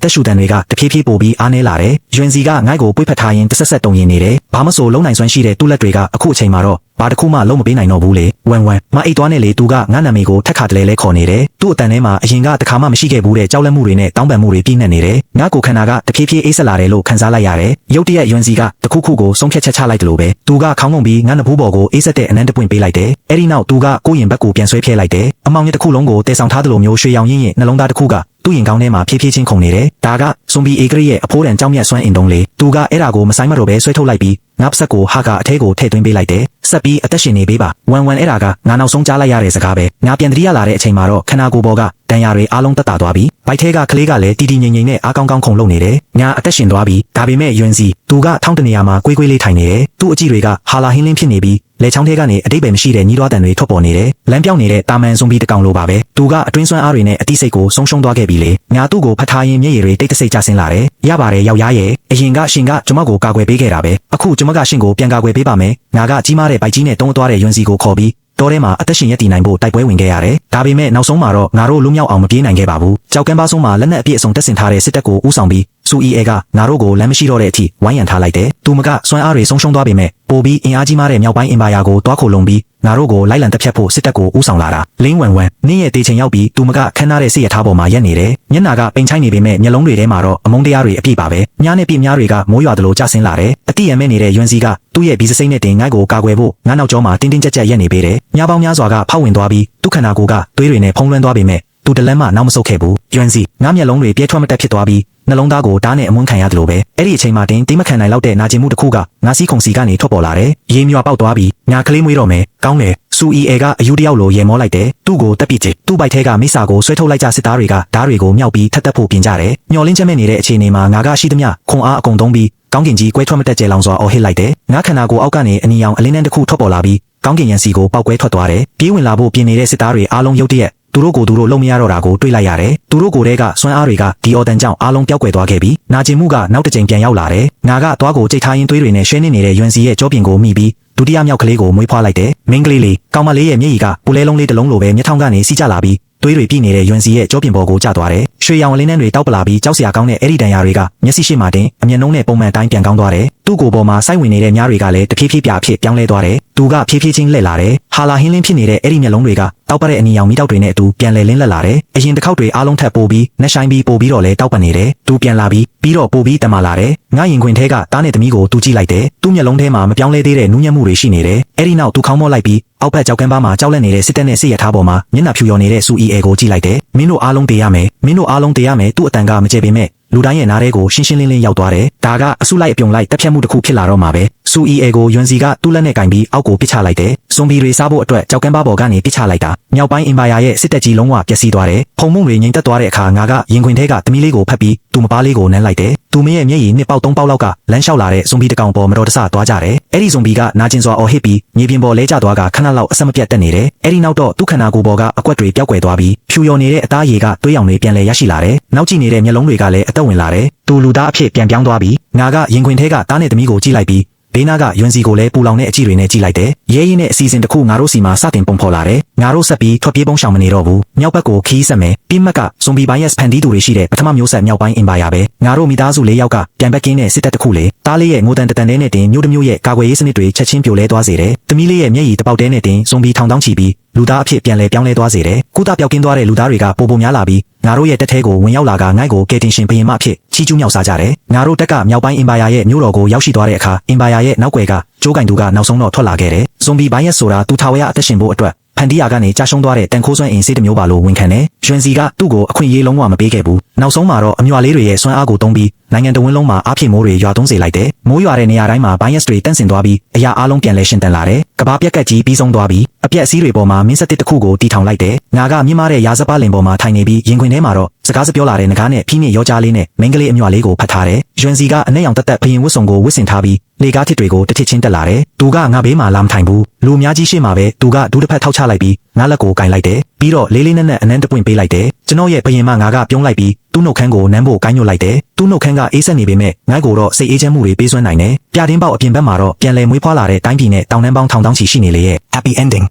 သက်ရှူတန်တွေကတဖြည်းဖြည်းပိုပြီးအားနည်းလာတယ်ယွန်စီကငိုက်ကိုပွေ့ဖက်ထားရင်တဆက်ဆက်တုံရင်နေတယ်ဘာမဆိုလုံးနိုင်စွမ်းရှိတဲ့သူ့လက်တွေကအခုအချိန်မှာတော့ဘာတစ်ခုမှလုံးမပေးနိုင်တော့ဘူးလေဝမ်ဝမ်မအိတ်သွားနဲ့လေသူကငါနာမည်ကိုထက်ခါတလဲလဲခေါ်နေတယ်သူ့အတန်ထဲမှာအရင်ကတခါမှမရှိခဲ့ဘူးတဲ့ကြောက်လန့်မှုတွေနဲ့တောင်းပန်မှုတွေပြည့်နှက်နေတယ်ငါကိုခန္ဓာကတဖြည်းဖြည်းအေးဆက်လာတယ်လို့ခံစားလိုက်ရတယ်ရုတ်တရက်ယွန်စီကတခုခုကိုဆုံးဖြတ်ချက်ချလိုက်တယ်လို့ပဲသူကခေါင်းငုံပြီးငါနဘူးပေါ်ကိုအေးဆက်တဲ့အနမ်းတပွင့်ပေးလိုက်တယ်အဲ့ဒီနောက်သူကကိုယ့်ရင်ဘက်ကိုပြန်ဆွဲဖျက်လိုက်တယ်အမောင်ရတစ်ခုလုံးကိုတည်ဆောင်ထားသလိုမျိုးရွှေရောင်ရင်းရဲ့နှလုံးသားတစ်ခုကသူ့ရင်ကောင်းထဲမှာဖြည်းဖြည်းချင်းခုန်နေတယ်ဒါကဇွန်ဘီအေဂရီရဲ့အဖိုးတန်ကြောင်းမြတ်စွမ်းအင်တုံးလေသူကအဲ့ဒါကိုမဆိုင်မတော့ပဲဆွဲထုတ်လိုက်ပြီးငါပစက်ကိုဟာကအထဲကိုထည့်သွင်းပေးလိုက်တယ်ဆက်ပြီးအသက်ရှင်နေပေးပါဝမ်ဝမ်အဲ့ဒါကငါနောက်ဆုံးကြားလိုက်ရတဲ့စကားပဲငါပြန်တတိယလာတဲ့အချိန်မှာတော့ခန္ဓာကိုယ်ပေါ်ကတန်ရာတွေအားလုံးတက်တာသွားပြီးဘိုက်ထဲကကလေးကလည်းတီတီငိမ့်ငိမ့်နဲ့အားကောင်းကောင်းခုန်လုံနေတယ်ငါအသက်ရှင်သွားပြီးဒါပေမဲ့ယွန်စီသူကထောင်းတနေရာမှာကွေးကွေးလေးထိုင်နေတယ်သူ့အကြည့်တွေကဟာလာဟင်းလင်းဖြစ်နေပြီးလေချောင်းထဲကနေအတိတ်ပဲမရှိတဲ့ညီးသွားတန်တွေထွက်ပေါ်နေတယ်လမ်းပြောင်းနေတဲ့တာမန်ဇွန်ဘီတကောင်လိုပါပဲသူကအတွင်းစွမ်းအားတွေနဲ့အတိစိတ်ကိုဆုံးရှုံးသွားခဲ့ပြီလေငါသူ့ကိုဖတ်ထားရင်မျက်ရည်တွေတိတ်တဆိတ်ကျဆင်းလာတယ်ရပါတယ်ယောက်ျားရဲ့အရင်ကရှင်ကကျွန်မကိုကာကွယ်ပေးခဲ့တာပဲအခုကျွန်မကရှင်ကိုပြန်ကာကွယ်ပေးပါမယ်ငါကကြီးမားတဲ့ပိုက်ကြီးနဲ့တုံးသွားတဲ့ယွန်စီကိုခေါ်ပြီးတောထဲမှာအသက်ရှင်ရပ်တည်နိုင်ဖို့တိုက်ပွဲဝင်ခဲ့ရတယ်ဒါပေမဲ့နောက်ဆုံးမှာတော့ငါတို့လွတ်မြောက်အောင်မပြေးနိုင်ခဲ့ပါဘူးကြောက်ကမ်းပါးဆုံးမှာလက်နက်အပြည့်အစုံတပ်ဆင်ထားတဲ့စစ်တပ်ကိုဦးဆောင်ပြီးစူအီအေကငါတို့ကိုလမ်းမရှိတော့တဲ့အထိဝိုင်းရံထားလိုက်တယ်သူမကစွမ်းအားတွေဆုံးရှုံးသွားပေမဲ့ပိုပြီးအင်အားကြီးမားတဲ့မြောက်ပိုင်းအင်ပါယာကိုတွားခိုလုံပြီးငါတို့ကိုလိုက်လံတက်ဖြတ်ဖို့စစ်တပ်ကိုဦးဆောင်လာတာလင်းဝမ်ဝမ်နင်းရဲ့တေချိန်ရောက်ပြီးသူမကခန်းထားတဲ့စစ်ရထားပေါ်မှာရက်နေတယ်မျက်နာကပိန်ချိုင်းနေပေမဲ့မျက်လုံးတွေထဲမှာတော့အမုန်းတရားတွေအပြည့်ပါပဲမြားနဲ့ပြင်းများတွေကမိုးရွာသလိုကျဆင်းလာတယ်အတိအမဲနေတဲ့ယွန်စီကသူ့ရဲ့ဘီစစိမ့်နဲ့တင်ငိုက်ကိုကာကွယ်ဖို့ငါနောက်ကျောမှာတင်းတင်းကြပ်ကြပ်ရက်နေပေတယ်မြားပေါင်းများစွာကဖောက်ဝင်သွားပြီးသူ့ခန္ဓာကိုယ်ကသွေးတွေနဲ့ဖုံးလွှမ်းသွားပေမဲ့သူတလက်မှနောက်မဆုတ်ခဲ့ဘူးယွန်စီငါမျက်လုံးတွေပြဲထွက်မတက်ဖြစ်သွားပြီးနှလုံးသားကိုဓာတ်နဲ့အမွှန်းခံရတယ်လို့ပဲအဲ့ဒီအချိန်မှာတင်းမခံနိုင်လောက်တဲ့နာကျင်မှုတစ်ခုကငါစီးခုံစီကနေထွက်ပေါ်လာတယ်ရေမြွာပေါက်သွားပြီးငါကလေးမွေးတော့မယ်ကောင်းတယ်စူအီအေကအယူတယောက်လိုရေမောလိုက်တယ်သူ့ကိုတက်ပစ်ချေသူ့ဘိုက်ထဲကမိစာကိုဆွဲထုတ်လိုက်ကြစစ်သားတွေကဓာတ်တွေကိုမြောက်ပြီးထပ်တက်ဖို့ပြင်ကြတယ်မျောလင်းချက်မဲ့နေတဲ့အခြေအနေမှာငါကရှိသမျှခွန်အားအကုန်သုံးပြီးကောင်းကင်ကြီးကွဲထွက်မတက်ကျဲလောင်စွာအော်ဟစ်လိုက်တယ်ငါခန္ဓာကိုယ်အောက်ကနေအနီရောင်အလင်းတန်းတစ်ခုထွက်ပေါ်လာပြီးကောင်းကင်ရန်စီကိုပောက်ကွဲထွက်သွားတယ်ပြေးဝင်လာဖို့ပြင်နေတဲ့စစ်သားတွေအားလုံးရုတ်တရက်သူတို့ကိုလုံမရတော့တာကိုတွေ့လိုက်ရတယ်သူတို့ကိုယ်တည်းကစွမ်းအားတွေကဒီအော်တန်ကြောင့်အားလုံးပျောက်ကွယ်သွားခဲ့ပြီးနာကျင်မှုကနောက်တစ်ကြိမ်ပြန်ရောက်လာတယ်ငါကသွားကိုကြိတ်ထားရင်းသွေးတွေနဲ့ရှင်းနေတဲ့ယွန်စီရဲ့ကြောပြင်ကိုမိပြီးဒုတိယမြောက်ကလေးကိုမွေးဖွားလိုက်တယ်မင်းကလေးလေးကောင်မလေးရဲ့မျက်ရည်ကပူလဲလုံးလေးတစ်လုံးလိုပဲမျက်ထောင်ကနေစီးကျလာပြီးသွေးတွေပြည့်နေတဲ့ယွန်စီရဲ့ကြောပြင်ပေါ်ကိုကျသွားတယ်ရွှေရောင်အလင်းနှန်းတွေတောက်ပလာပြီးကြောက်စရာကောင်းတဲ့အဲ့ဒီတန်ရာတွေကမျက်စိရှိမှတင်အမျက်နှုံးနဲ့ပုံမှန်တိုင်းပြန်ကောင်းသွားတယ်သူ့ကိုယ်ပေါ်မှာစိုက်ဝင်နေတဲ့မြားတွေကလည်းတဖြည်းဖြည်းပြာဖြစ်ပြောင်းလဲသွားတယ်သူကဖြည်းဖြည်းချင်းလှည့်လာတယ်ဟာလာဟင်းလင်းဖြစ်နေတဲ့အဲ့ဒီမျက်လုံးတွေကတောက်ပတဲ့အနီရောင်မိတောက်တွေနဲ့အတူပြန်လဲလင်းလက်လာတယ်အရင်တစ်ခေါက်တွေအားလုံးထပ်ပိုးပြီးနှက်ဆိုင်ပြီးပို့ပြီးတော့လဲတောက်ပနေတယ်သူပြန်လာပြီးတော့ပို့ပြီးတမလာတယ်ငါရင်ခွင်ထဲကတားနဲ့သမီးကိုသူကြည့်လိုက်တယ်သူ့မျက်လုံးထဲမှာမပြောင်းလဲသေးတဲ့နူးညံ့မှုတွေရှိနေတယ်အဲ့ဒီနောက်သူခေါင်းမော့လိုက်ပြီးအောက်ဘက်ကြောက်ကမ်းပါးမှာကြောက်လန့်နေတဲ့စစ်တပ်နဲ့စစ်ရထားပေါ်မှာမျက်နှာဖြူရော်နေတဲ့စူအီအေကိုကြည့်လိုက်တယ်မင်းတို့အားလုံးတေးရမယ်သူ့အတန်ကမကျေပေမဲ့လူတိုင်းရဲ့နားထဲကိုရှင်းရှင်းလင်းလင်းရောက်သွားတယ်ဒါကအစုလိုက်အပြုံလိုက်တက်ဖြတ်မှုတစ်ခုဖြစ်လာတော့မှာပဲစူအီအေကိုယွန်စီကသူ့လက်နဲ့ကင်ပြီးအောက်ကိုပစ်ချလိုက်တယ်ဇွန်ဘီတွေစားဖို့အတွက်ကြောက်ကမ်းပါးပေါ်ကနေပစ်ချလိုက်တာမြောက်ပိုင်းအင်ပါယာရဲ့စစ်တပ်ကြီးလုံးဝပျက်စီးသွားတယ်ဖုံမှုတွေငြိမ်သက်သွားတဲ့အခါငါကရင်ခွင်ထဲကသမီးလေးကိုဖတ်ပြီးသူ့မပါလေးကိုနမ်းလိုက်တယ်သူမရဲ့မျက်ရည်နှစ်ပေါက်သုံးပေါက်လောက်ကလမ်းလျှောက်လာတဲ့ဇွန်ဘီတစ်ကောင်ပေါ်မတော်တဆသွားကြတယ်အဲ့ဒီဇွန်ဘီကနာကျင်စွာအော်ဟစ်ပြီးမြေပြင်ပေါ်လဲကျသွားကခဏလောက်အဆက်မပြတ်တက်နေတယ်အဲ့ဒီနောက်တော့သူ့ခန္ဓာကိုယ်ပေါ်ကအကွက်တွေပျောက်ကွယ်သွားပြီးဖြူရော်နေတဲ့အသားရည်ကသွေးရောင်တွေပြန်လဲရရှိလာတယ်နောက်ကြည့်နေတဲ့မျက်လုံးတွေကလည်းအသက်ဝင်လာတယ်သူလူသားအဖြစ်ပြန်ပြောင်းသွားပြီးငါကရင်ခွင်ထဲကတားနဲ့သမီးကိုကြည့်လိုက်ပြီး ဘေးနားကယွန်စီကိုလည်းပူလောင်တဲ့အကြည့်တွေနဲ့ကြည့်လိုက်တယ်ရဲရင်နဲ့အစီအစဉ်တစ်ခုငါတို့စီမှာစတင်ပုံဖော်လာတယ်ငါတို့ဆက်ပြီးထွက်ပြေးပုံရှောင်မနေတော့ဘူးမြောက်ဘက်ကိုခီးဆက်မယ်ပြီးမှတ်ကဇွန်ဘီဘိုင်းယက်ဖန်တီးသူတွေရှိတဲ့ပထမမျိုးဆက်မြောက်ပိုင်းအင်ပါယာပဲငါတို့မိသားစု၄ယောက်ကပြန်ဘက်ကင်းတဲ့စစ်တပ်တစ်ခုလေတားလေးရဲ့ငိုတန်တန်နဲ့တင်မြို့တစ်မြို့ရဲ့ကာကွယ်ရေးစနစ်တွေချက်ချင်းပြိုလဲသွားစေတယ်သမီးလေးရဲ့မျက်ရည်တပေါက်တဲနဲ့တင်ဇွန်ဘီထောင်တောင်းချီပြီးလူသားအဖြစ်ပြန်လဲပြောင်းလဲသွားစေတယ်ကုသပျောက်ကင်းသွားတဲ့လူသားတွေကပိုများလာပြီးငါတို့ရဲ့တက်ထဲကိုဝင်ရောက်လာကငိုက်ကိုကယ်တင်ရှင်ဘရင်မအဖြစ်ချီးကျူးမြောက်စားကြတယ်ငါတို့တက်ကမြောက်ပိုင်းအင်ပါယာရဲ့မြို့တော်ကိုရောက်ရှိသွားတဲ့အခါအင်ပါယာရဲ့နောက်ွယ်ကကျိုးကင်သူကနောက်ဆုံးတော့ထွက်လာခဲ့တယ်ဇွန်ဘီဘိုင်းယက်ဆိုတာသူထာဝရအသက်ရှင်ဖို့အတွက်ဖန်တီးယာကနေကြာရှုံးသွားတဲ့တန်ခိုးစွမ်းအင်စေးတစ်မျိုးပါလို့ဝန်ခံတယ်။ရွှင်စီကသူ့ကိုအခွင့်အရေးလုံးဝမပေးခဲ့ဘူး။နောက်ဆုံးမှာတော့အမြွာလေးတွေရဲ့စွမ်းအားကိုသုံးပြီးနိုင်ငံတော်ဝန်လုံးမှာအားဖြည့်မိုးတွေရွာသွန်းစေလိုက်တယ်။မိုးရွာတဲ့နေရာတိုင်းမှာဘိုင်းယက်တွေတန့်စင်သွားပြီးအရာအလုံးပြန်လဲရှင်တန်လာတယ်။ကဘာပြက်ကက်ကြီးပြီးဆုံးသွားပြီးအပြက်အစည်းတွေပေါ်မှာမင်းဆက်တစ်ခုကိုတီထောင်လိုက်တယ်။ငါကမြင့်မားတဲ့ရာဇပလင်ပေါ်မှာထိုင်နေပြီးရင်ခွင်ထဲမှာတော့စကားစပြောလာတဲ့ငကားနဲ့ဖီးနဲ့ရောကြားလေးနဲ့မိန်းကလေးအမြွာလေးကိုဖတ်ထားတယ်။ရွှင်စီကအနက်ရောင်တက်တက်ဘရင်ဝတ်စုံကိုဝတ်ဆင်ထားပြီးလေကားထစ်တွေကိုတစ်ထစ်ချင်းတက်လာတယ်။သူကငါဘေးမှာလာမထိုင်ဘူး။လူအများကြီးရှေ့မှာပဲသူကဒူးတစ်ဖက်ထောက်ချလိုက်ပြီးငါလက်ကိုကင်လိုက်တယ်။ပြီးတော့လေးလေးနက်နက်အနမ်းတပွင့်ပေးလိုက်တယ်။ကျွန်တော်ရဲ့ဘရင်မငါကပြုံးလိုက်ပြီးသူ့နှုတ်ခမ်းကိုနမ်းဖို့ကိုင်းညွတ်လိုက်တယ်။သူ့နှုတ်ခမ်းကအေးဆက်နေပေမဲ့ငါ့ကိုတော့စိတ်အေးချမ်းမှုတွေပေးစွမ်းနိုင်တယ်။ပြတင်းပေါက်အပြင်ဘက်မှာတော့ပြန်လဲမွေးဖွားလာတဲ့တိုင်းပြည်နဲ့တောင်တန်းပေါင်းထောင်တောင်းချီရှိနေလေရဲ့ Happy Ending